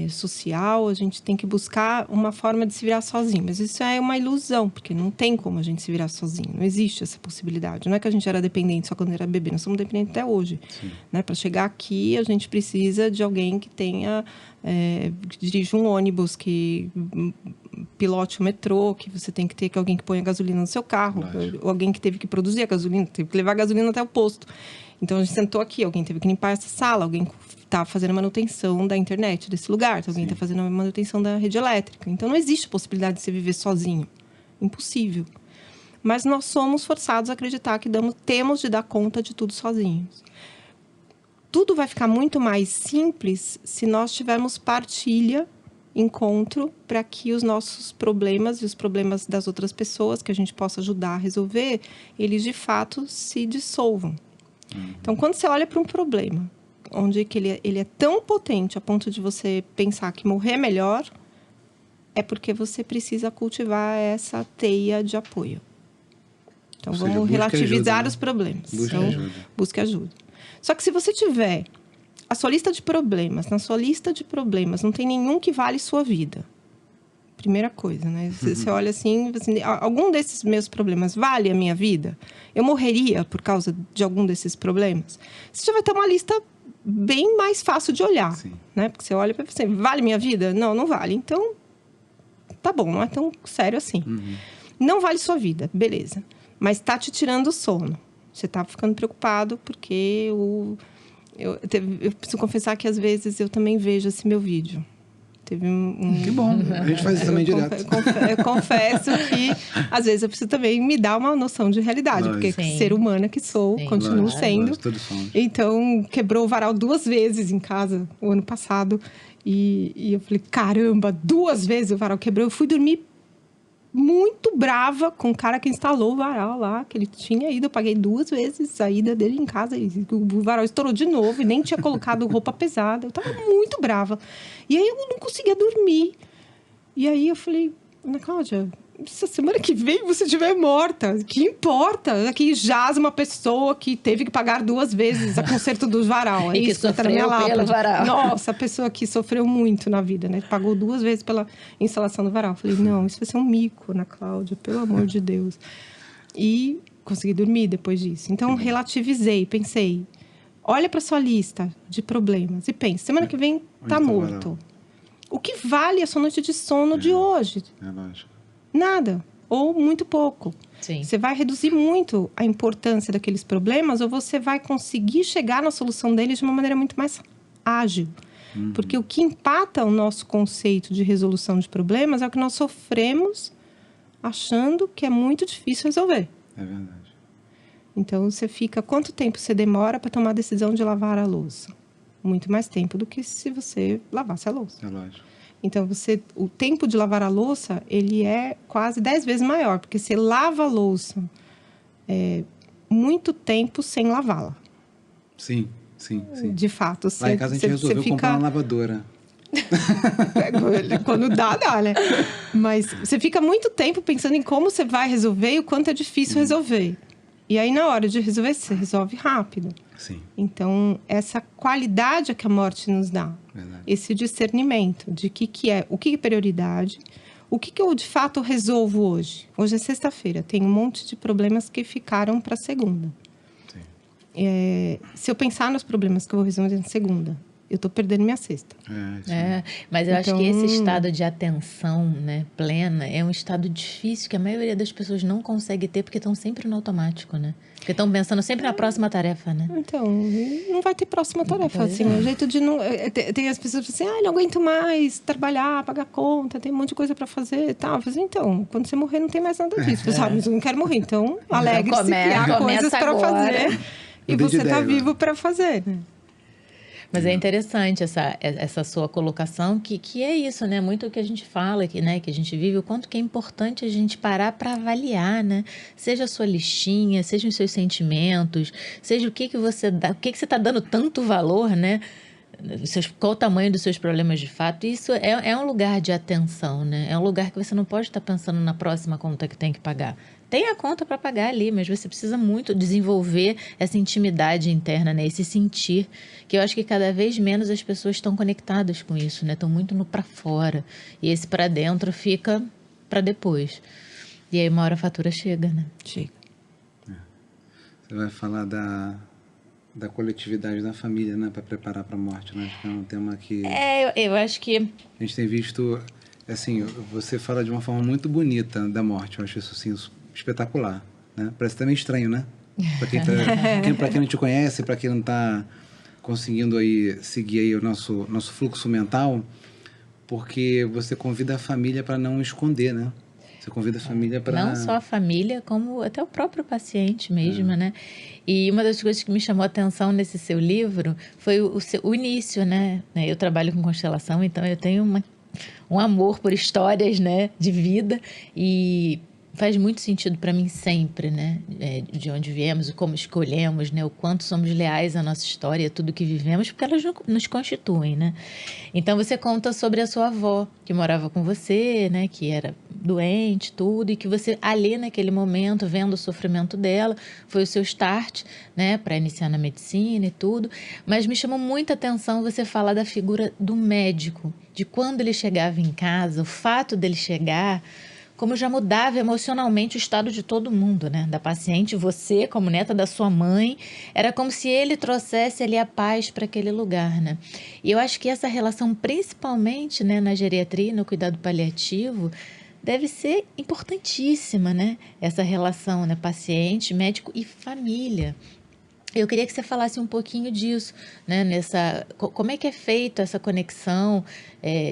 social. A gente tem que buscar uma forma de se virar sozinho. Mas isso é uma ilusão, porque não tem como a gente se virar sozinho. Não existe essa possibilidade. Não é que a gente era dependente só quando era bebê. Nós somos dependentes até hoje. Né? Para chegar aqui, a gente precisa de alguém que tenha... que dirige um ônibus, que pilote o metrô, que você tem que ter alguém que ponha gasolina no seu carro, ou alguém que teve que produzir a gasolina, teve que levar a gasolina até o posto. Então, a gente sentou aqui, alguém teve que limpar essa sala, alguém está fazendo a manutenção da internet desse lugar, alguém está fazendo a manutenção da rede elétrica. Então, não existe possibilidade de você viver sozinho. Impossível. Mas nós somos forçados a acreditar que temos de dar conta de tudo sozinhos. Tudo vai ficar muito mais simples se nós tivermos partilha, encontro, para que os nossos problemas e os problemas das outras pessoas que a gente possa ajudar a resolver, eles de fato se dissolvam. Então, quando você olha para um problema, onde que ele é tão potente a ponto de você pensar que morrer é melhor, é porque você precisa cultivar essa teia de apoio. Então, vamos relativizar ajuda, né? Os problemas. Busque ajuda. Só que se você tiver a sua lista de problemas, na sua lista de problemas não tem nenhum que vale sua vida. Primeira coisa, né? Você olha assim, algum desses meus problemas vale a minha vida? Eu morreria por causa de algum desses problemas? Você já vai ter uma lista bem mais fácil de olhar, né? Porque você olha para você, vale minha vida? Não, não vale. Então, tá bom, não é tão sério assim. Não vale sua vida, beleza. Mas tá te tirando o sono. Você tá ficando preocupado porque eu preciso confessar que às vezes eu também vejo esse meu vídeo. Teve Que bom, a gente faz isso também direto. Eu confesso que às vezes eu preciso também me dar uma noção de realidade, porque ser humana que sou, continuo sendo. Então, quebrou o varal 2 vezes em casa o ano passado. E eu falei, caramba, 2 vezes o varal quebrou. Eu fui dormir muito brava com o cara que instalou o varal lá, que ele tinha ido. Eu paguei 2 vezes a ida dele em casa. E o varal estourou de novo e nem tinha colocado roupa pesada. Eu tava muito brava. E aí eu não conseguia dormir. E aí eu falei, Ana Cláudia, se a semana que vem você estiver morta, que importa? Aqui jaz uma pessoa que teve que pagar 2 vezes a conserto do varal. E que sofreu pelo varal. Nossa, a pessoa que sofreu muito na vida, né? Pagou 2 vezes pela instalação do varal. Falei, não, isso vai ser um mico, Ana Cláudia, pelo amor de Deus. E consegui dormir depois disso. Então, relativizei, pensei, olha para sua lista de problemas e pensa, semana que vem tá morto. O que vale a sua noite de sono de hoje? Lógico. Nada, ou muito pouco. Você vai reduzir muito a importância daqueles problemas ou você vai conseguir chegar na solução deles de uma maneira muito mais ágil. Porque o que empata o nosso conceito de resolução de problemas é o que nós sofremos achando que é muito difícil resolver. É verdade. Então, você fica... Quanto tempo você demora para tomar a decisão de lavar a louça? Muito mais tempo do que se você lavasse a louça. É lógico. Então, o tempo de lavar a louça, ele é quase 10 vezes maior. Porque você lava a louça muito tempo sem lavá-la. Sim. De fato. Lá em casa a gente resolveu comprar uma lavadora. Quando dá, né? Mas você fica muito tempo pensando em como você vai resolver e o quanto é difícil resolver. E aí, na hora de resolver, você resolve rápido. Sim. Então, essa qualidade é que a morte nos dá. Verdade. Esse discernimento de o que é prioridade, o que eu de fato resolvo hoje. Hoje é sexta-feira, tem um monte de problemas que ficaram para segunda. Sim. Se eu pensar nos problemas que eu vou resolver na segunda, eu estou perdendo minha sexta. Mas eu acho que esse estado de atenção, né, plena é um estado difícil que a maioria das pessoas não consegue ter porque estão sempre no automático, né? Porque estão pensando sempre na próxima tarefa, né? Então, não vai ter próxima tarefa. Pois Assim, o jeito de não. Tem as pessoas que dizem assim, não aguento mais trabalhar, pagar conta, tem um monte de coisa para fazer e tal. Eu falei, então, quando você morrer, não tem mais nada disso, sabe? Mas eu não quero morrer. Então, alegre-se que há coisas para fazer. E você está vivo para fazer, né? Mas é interessante essa sua colocação, que é isso, né? Muito o que a gente fala, que a gente vive, o quanto que é importante a gente parar para avaliar, né? Seja a sua listinha, seja os seus sentimentos, seja o que você dá, o que você está dando tanto valor, né? Qual o tamanho dos seus problemas de fato. Isso é um lugar de atenção, né? É um lugar que você não pode estar pensando na próxima conta que tem que pagar. Tem a conta para pagar ali, mas você precisa muito desenvolver essa intimidade interna, né? Esse sentir, que eu acho que cada vez menos as pessoas estão conectadas com isso, né? Estão muito no para fora. E esse para dentro fica para depois. E aí uma hora a fatura chega, né? Chega. Você vai falar da coletividade da família, né? Para preparar para a morte, né? Acho que é um tema que... eu acho que... A gente tem visto... Assim, você fala de uma forma muito bonita da morte. Eu acho isso, assim, espetacular, né? Parece também estranho, né? Para quem não te conhece, para quem não está conseguindo aí seguir aí o nosso fluxo mental, porque você convida a família para não esconder, né? Você convida a família para... Não só a família, como até o próprio paciente mesmo, né? E uma das coisas que me chamou a atenção nesse seu livro foi o início, né? Eu trabalho com constelação, então eu tenho um amor por histórias, né, de vida, e faz muito sentido para mim sempre, né, de onde viemos e como escolhemos, né, o quanto somos leais à nossa história, tudo que vivemos, porque elas nos constituem, né. Então você conta sobre a sua avó que morava com você, né, que era doente, tudo, e que você ali naquele momento, vendo o sofrimento dela, foi o seu start, né, para iniciar na medicina e tudo. Mas me chamou muita atenção você falar da figura do médico, de quando ele chegava em casa, o fato dele chegar, como já mudava emocionalmente o estado de todo mundo, né? Da paciente, você como neta da sua mãe, era como se ele trouxesse ali a paz para aquele lugar, né? E eu acho que essa relação, principalmente, né, na geriatria e no cuidado paliativo, deve ser importantíssima, né? Essa relação, né, paciente, médico e família. Eu queria que você falasse um pouquinho disso, né? Como é que é feita essa conexão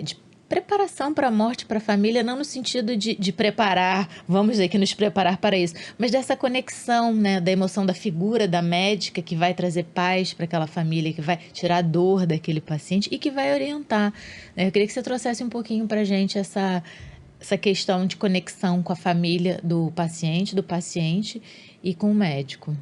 de preparação para a morte, para a família, não no sentido de preparar, vamos dizer que nos preparar para isso, mas dessa conexão, né, da emoção da figura da médica que vai trazer paz para aquela família, que vai tirar a dor daquele paciente e que vai orientar, né? Eu queria que você trouxesse um pouquinho para a gente essa questão de conexão com a família do paciente e com o médico.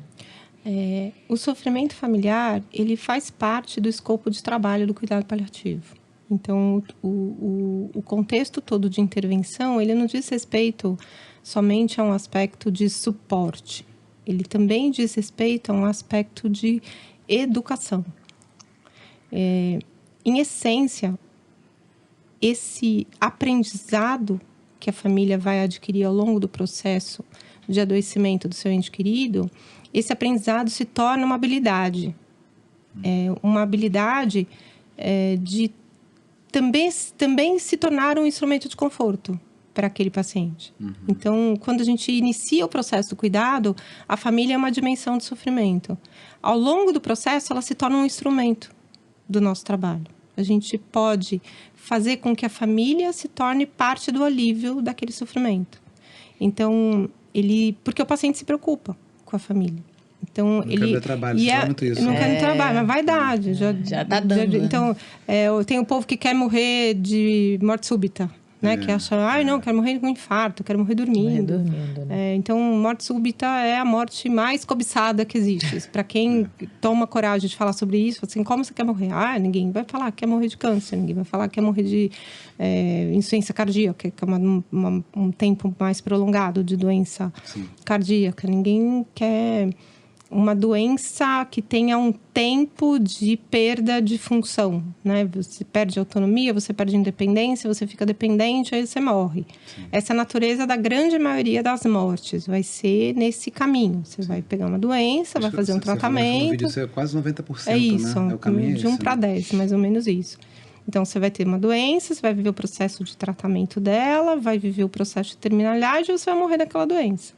O sofrimento familiar, ele faz parte do escopo de trabalho do cuidado paliativo. Então, o contexto todo de intervenção, ele não diz respeito somente a um aspecto de suporte. Ele também diz respeito a um aspecto de educação. Em essência, esse aprendizado que a família vai adquirir ao longo do processo de adoecimento do seu ente querido, esse aprendizado se torna uma habilidade. Uma habilidade de também se tornar um instrumento de conforto para aquele paciente. Então, quando a gente inicia o processo do cuidado, a família é uma dimensão de sofrimento. Ao longo do processo, ela se torna um instrumento do nosso trabalho. A gente pode fazer com que a família se torne parte do alívio daquele sofrimento. Então, porque o paciente se preocupa com a família. Então, não quer ver trabalho, você fala muito isso. Não quer ver trabalho, mas vaidade. Já tá dando. Então, tem o povo que quer morrer de morte súbita. né? Que acham, ai, não, quero morrer com infarto, quero morrer dormindo. Né? Então, morte súbita é a morte mais cobiçada que existe. Para quem toma coragem de falar sobre isso, assim, como você quer morrer? Ah, ninguém vai falar que quer morrer de câncer, ninguém vai falar que quer morrer de insuficiência cardíaca, que é um tempo mais prolongado de doença cardíaca. Ninguém quer uma doença que tenha um tempo de perda de função, né? Você perde autonomia, você perde independência, você fica dependente, aí você morre. Essa é a natureza da grande maioria das mortes. Vai ser nesse caminho. Você vai pegar uma doença, vai fazer um tratamento. No vídeo, isso é quase 90%, é isso, né? É o caminho de 1 para 10, mais ou menos isso. Então, você vai ter uma doença, você vai viver o processo de tratamento dela, vai viver o processo de terminalidade ou você vai morrer daquela doença.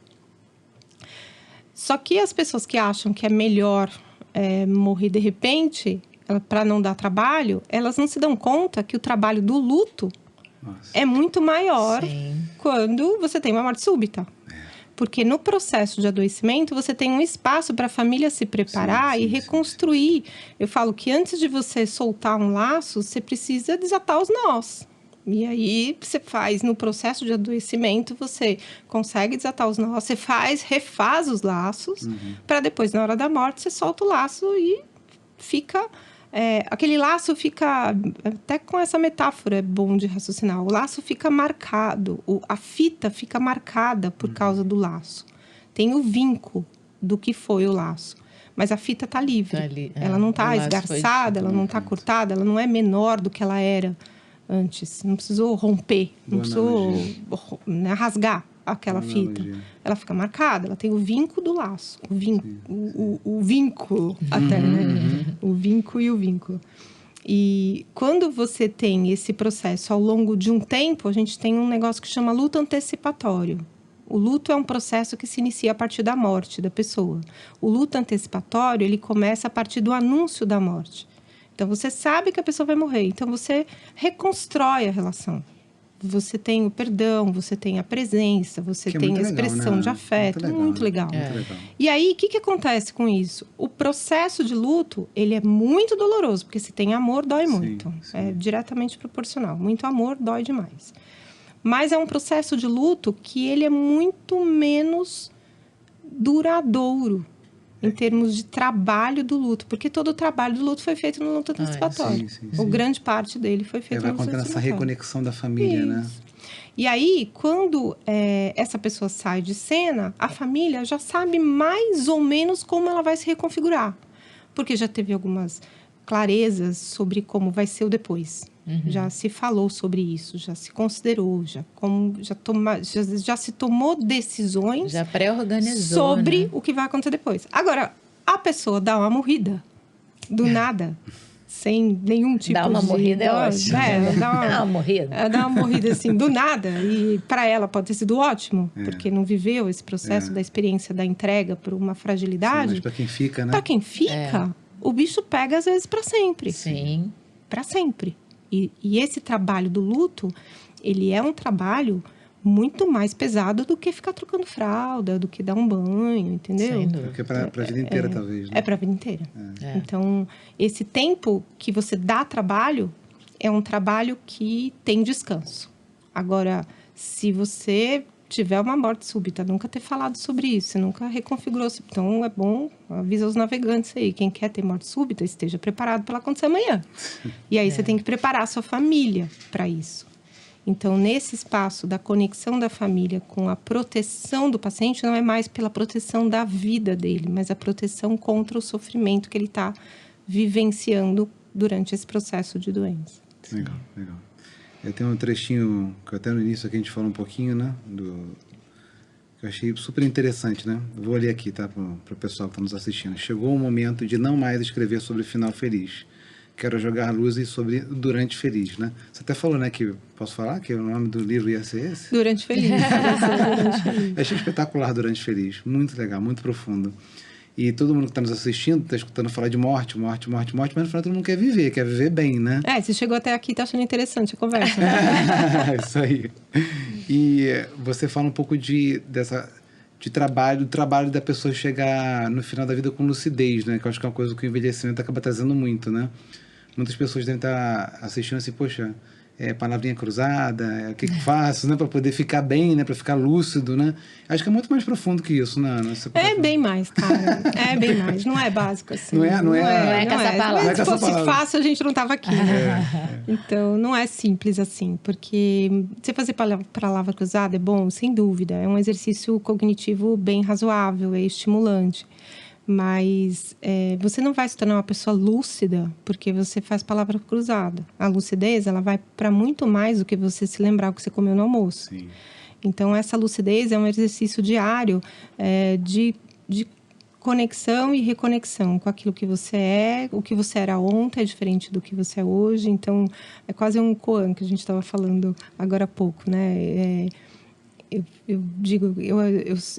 Só que as pessoas que acham que é melhor morrer de repente, para não dar trabalho, elas não se dão conta que o trabalho do luto é muito maior quando você tem uma morte súbita. Porque no processo de adoecimento, você tem um espaço para a família se preparar e reconstruir. Eu falo que antes de você soltar um laço, você precisa desatar os nós. E aí, você faz, no processo de adoecimento, você consegue desatar os nós, você refaz os laços, para depois, na hora da morte, você solta o laço e fica... aquele laço fica... Até com essa metáfora é bom de raciocinar. O laço fica marcado, a fita fica marcada por causa do laço. Tem o vinco do que foi o laço. Mas a fita está livre. Ela não está esgarçada, ela não está cortada, ela não é menor do que ela era antes. Não precisou romper, não precisou rasgar aquela fita. Ela fica marcada, ela tem o vinco do laço. O vínculo até, né? O vinco e o vínculo. E quando você tem esse processo ao longo de um tempo, a gente tem um negócio que chama luto antecipatório. O luto é um processo que se inicia a partir da morte da pessoa. O luto antecipatório, ele começa a partir do anúncio da morte. Então, você sabe que a pessoa vai morrer. Então, você reconstrói a relação. Você tem o perdão, você tem a presença, você tem a expressão de afeto. Muito legal. E aí, o que acontece com isso? O processo de luto, ele é muito doloroso. Porque se tem amor, dói muito. É diretamente proporcional. Muito amor, dói demais. Mas é um processo de luto que ele é muito menos duradouro. Em termos de trabalho do luto. Porque todo o trabalho do luto foi feito no luto antecipatório. Grande parte dele foi feito no luto antecipatório. Vai acontecendo essa reconexão da família, né? E aí, quando essa pessoa sai de cena, a família já sabe mais ou menos como ela vai se reconfigurar. Porque já teve algumas clarezas sobre como vai ser o depois. Já se falou sobre isso, já se considerou, já se tomou decisões... Já pré-organizou, sobre o que vai acontecer depois. Agora, a pessoa dá uma morrida, do nada, sem nenhum tipo de... Dá uma morrida é ótimo. Dá uma morrida. Dá uma morrida, assim, do nada. E para ela pode ter sido ótimo, porque não viveu esse processo da experiência da entrega por uma fragilidade. Mas para quem fica, né? Para quem fica, o bicho pega, às vezes, para sempre. Sim. Para sempre. E esse trabalho do luto, ele é um trabalho muito mais pesado do que ficar trocando fralda, do que dar um banho, entendeu? Porque é para a vida inteira, talvez. Né? É para a vida inteira. Então, esse tempo que você dá trabalho, é um trabalho que tem descanso. Agora, se você tiver uma morte súbita, nunca ter falado sobre isso, você nunca reconfigurou. Então, é bom, avisa os navegantes aí. Quem quer ter morte súbita, esteja preparado para ela acontecer amanhã. E aí, você tem que preparar a sua família para isso. Então, nesse espaço da conexão da família com a proteção do paciente, não é mais pela proteção da vida dele, mas a proteção contra o sofrimento que ele está vivenciando durante esse processo de doença. Legal. Eu tenho um trechinho, que até no início aqui a gente falou um pouquinho, né? Que eu achei super interessante, né? Eu vou ler aqui, tá? Para o pessoal que está nos assistindo. Chegou o momento de não mais escrever sobre final feliz. Quero jogar luzes sobre Durante Feliz, né? Você até falou, né? Que posso falar que o nome do livro ia ser esse? Durante Feliz. Eu achei espetacular Durante Feliz. Muito legal, muito profundo. E todo mundo que está nos assistindo está escutando falar de morte, mas no final todo mundo quer viver bem, né? Você chegou até aqui e está achando interessante a conversa. Isso aí. E você fala um pouco do trabalho da pessoa chegar no final da vida com lucidez, né? Que eu acho que é uma coisa que o envelhecimento acaba trazendo muito, né? Muitas pessoas devem estar assistindo assim, poxa, palavrinha cruzada, o que faço, né? Para poder ficar bem, né? Para ficar lúcido, né? Acho que é muito mais profundo que isso, né, Ana? Bem mais, cara. É bem mais. Não é básico assim. Não é caça-palavra. Se fosse fácil, a gente não tava aqui, né? Então, não é simples assim. Porque você fazer palavra cruzada é bom, sem dúvida. É um exercício cognitivo bem razoável, é estimulante. Mas você não vai se tornar uma pessoa lúcida porque você faz palavra cruzada. A lucidez, ela vai para muito mais do que você se lembrar o que você comeu no almoço. Sim. Então, essa lucidez é um exercício diário de conexão e reconexão com aquilo que você é. O que você era ontem é diferente do que você é hoje. Então, é quase um koan que a gente estava falando agora há pouco, né? Eu digo,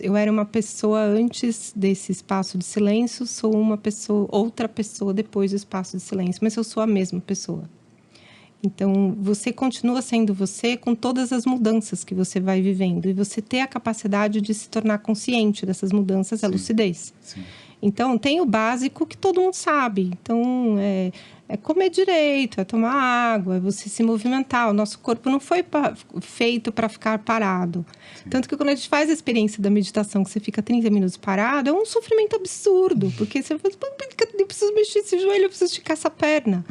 eu era uma pessoa antes desse espaço de silêncio, sou outra pessoa depois do espaço de silêncio, mas eu sou a mesma pessoa. Então, você continua sendo você com todas as mudanças que você vai vivendo. E você ter a capacidade de se tornar consciente dessas mudanças é lucidez. Sim. Então, tem o básico que todo mundo sabe. Então, é comer direito, é tomar água, é você se movimentar. O nosso corpo não foi feito para ficar parado. Sim. Tanto que quando a gente faz a experiência da meditação, que você fica 30 minutos parado, é um sofrimento absurdo. Porque você fala, eu preciso mexer esse joelho, eu preciso esticar essa perna.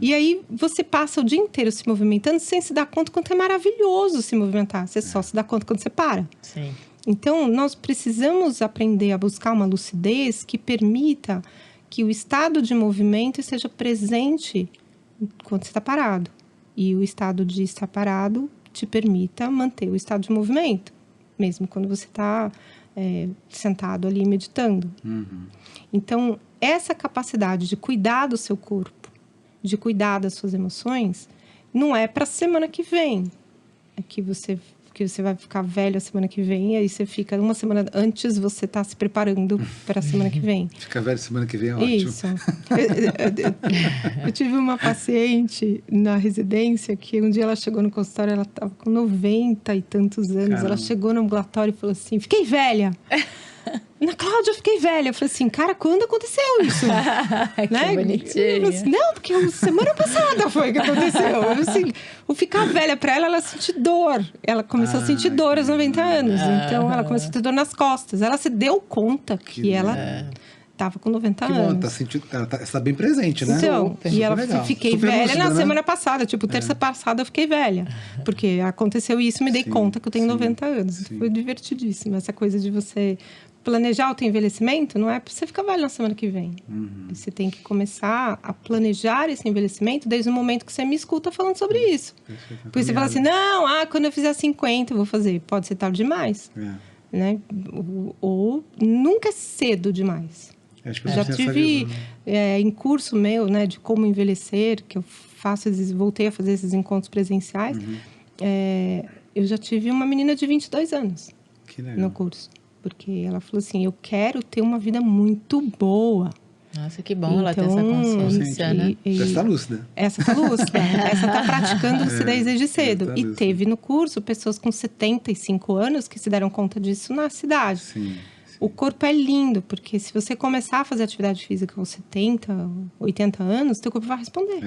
E aí, você passa o dia inteiro se movimentando sem se dar conta quanto é maravilhoso se movimentar. Você só se dá conta quando você para. Sim. Então, nós precisamos aprender a buscar uma lucidez que permita que o estado de movimento esteja presente quando você está parado. E o estado de estar parado te permita manter o estado de movimento, mesmo quando você está sentado ali meditando. Uhum. Então, essa capacidade de cuidar do seu corpo, de cuidar das suas emoções, não é para a semana que vem. É que você vai ficar velho a semana que vem, e aí você fica uma semana antes, você está se preparando para a semana que vem. Ficar velho semana que vem é ótimo. Isso. Eu tive uma paciente na residência que um dia ela chegou no consultório, ela estava com 90 e tantos anos. Caramba. Ela chegou no ambulatório e falou assim, fiquei velha. Ana Cláudia, eu fiquei velha. Eu falei assim, cara, quando aconteceu isso? Que né? bonitinha. Assim, não, porque semana passada foi que aconteceu. Assim, o ficar velha para ela sentiu dor. Ela começou a sentir dor aos 90 anos. Então, ela começou a ter dor nas costas. Ela se deu conta que ela estava com 90 anos. Que bom, ela tá bem presente, né? Então, Super e ela legal. fiquei Super velha lúcida, na né? semana passada. Tipo, terça passada eu fiquei velha. Porque aconteceu isso, me dei Sim, conta que eu tenho sim, 90 anos. sim. Foi divertidíssimo. Essa coisa de você planejar o teu envelhecimento não é para você ficar velho na semana que vem. Uhum. Você tem que começar a planejar esse envelhecimento desde o momento que você me escuta falando sobre isso. Porque você fala assim, não, quando eu fizer 50 eu vou fazer. Pode ser tarde demais. Né? Ou nunca é cedo demais. Já tive em curso meu, né, de como envelhecer, que eu faço, voltei a fazer esses encontros presenciais. Eu já tive uma menina de 22 anos no curso. Porque ela falou assim, eu quero ter uma vida muito boa. Nossa, que bom ela ter essa consciência, né? Essa está lúcida. Essa está lúcida. Essa está praticando lucidez desde cedo. Tá e lúcida. teve no curso pessoas com 75 anos que se deram conta disso na cidade. Sim. O corpo é lindo, porque se você começar a fazer atividade física com 70, 80 anos, teu corpo vai responder.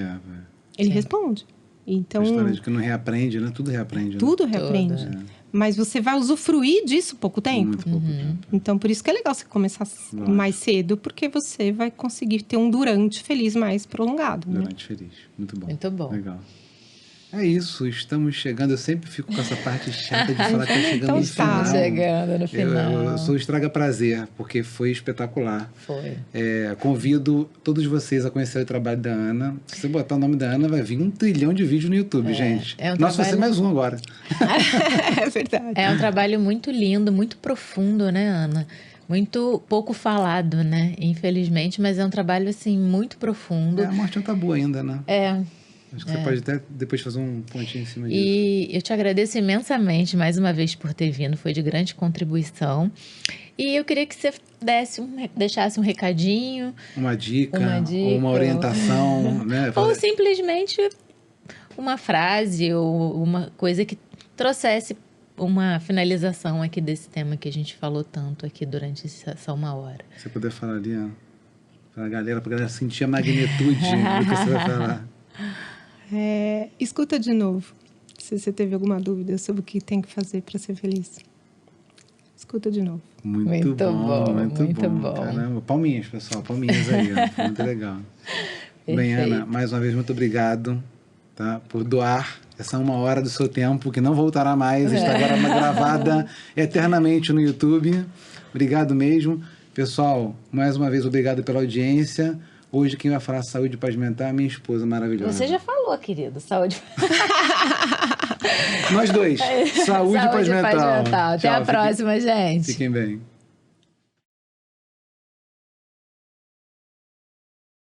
Ele responde. Então, a história de que não reaprende, né? Tudo reaprende. Né? Tudo reaprende. Mas você vai usufruir disso pouco tempo. Muito pouco tempo. Então, por isso que é legal você começar mais cedo, porque você vai conseguir ter um durante feliz mais prolongado. Durante feliz. Muito bom. Muito bom. Legal. É isso, estamos chegando. Eu sempre fico com essa parte chata de falar que está chegando Então no final. Chegando no final. Eu sou estraga prazer, porque foi espetacular. Foi. Convido todos vocês a conhecer o trabalho da Ana. Se você botar o nome da Ana, vai vir 1 trilhão de vídeos no YouTube, gente. Nossa, vai ser mais um agora. É verdade. É um trabalho muito lindo, muito profundo, né, Ana? Muito pouco falado, né? Infelizmente, mas é um trabalho, assim, muito profundo. A morte é um tabu ainda, né? Acho que você pode até depois fazer um pontinho em cima disso. E eu te agradeço imensamente, mais uma vez, por ter vindo. Foi de grande contribuição. E eu queria que você deixasse um recadinho. Uma dica ou uma orientação, né? Ou simplesmente uma frase ou uma coisa que trouxesse uma finalização aqui desse tema que a gente falou tanto aqui durante essa 1 hora. Se você puder falar ali, ó, pra galera sentir a magnitude do que você vai falar. Escuta de novo. Se você teve alguma dúvida sobre o que tem que fazer para ser feliz, escuta de novo. Muito bom. Caramba, palminhas, pessoal. Palminhas aí, ó. Foi muito legal. Bem, Ana, mais uma vez, muito obrigado, tá, por doar essa 1 hora do seu tempo, que não voltará mais. Está agora gravada eternamente no YouTube. Obrigado mesmo. Pessoal, mais uma vez, obrigado pela audiência. Hoje quem vai falar saúde e paz mental é a minha esposa maravilhosa. Você já falou, querido. Saúde. Nós dois. Saúde e paz mental. Até a próxima, gente. Fiquem bem.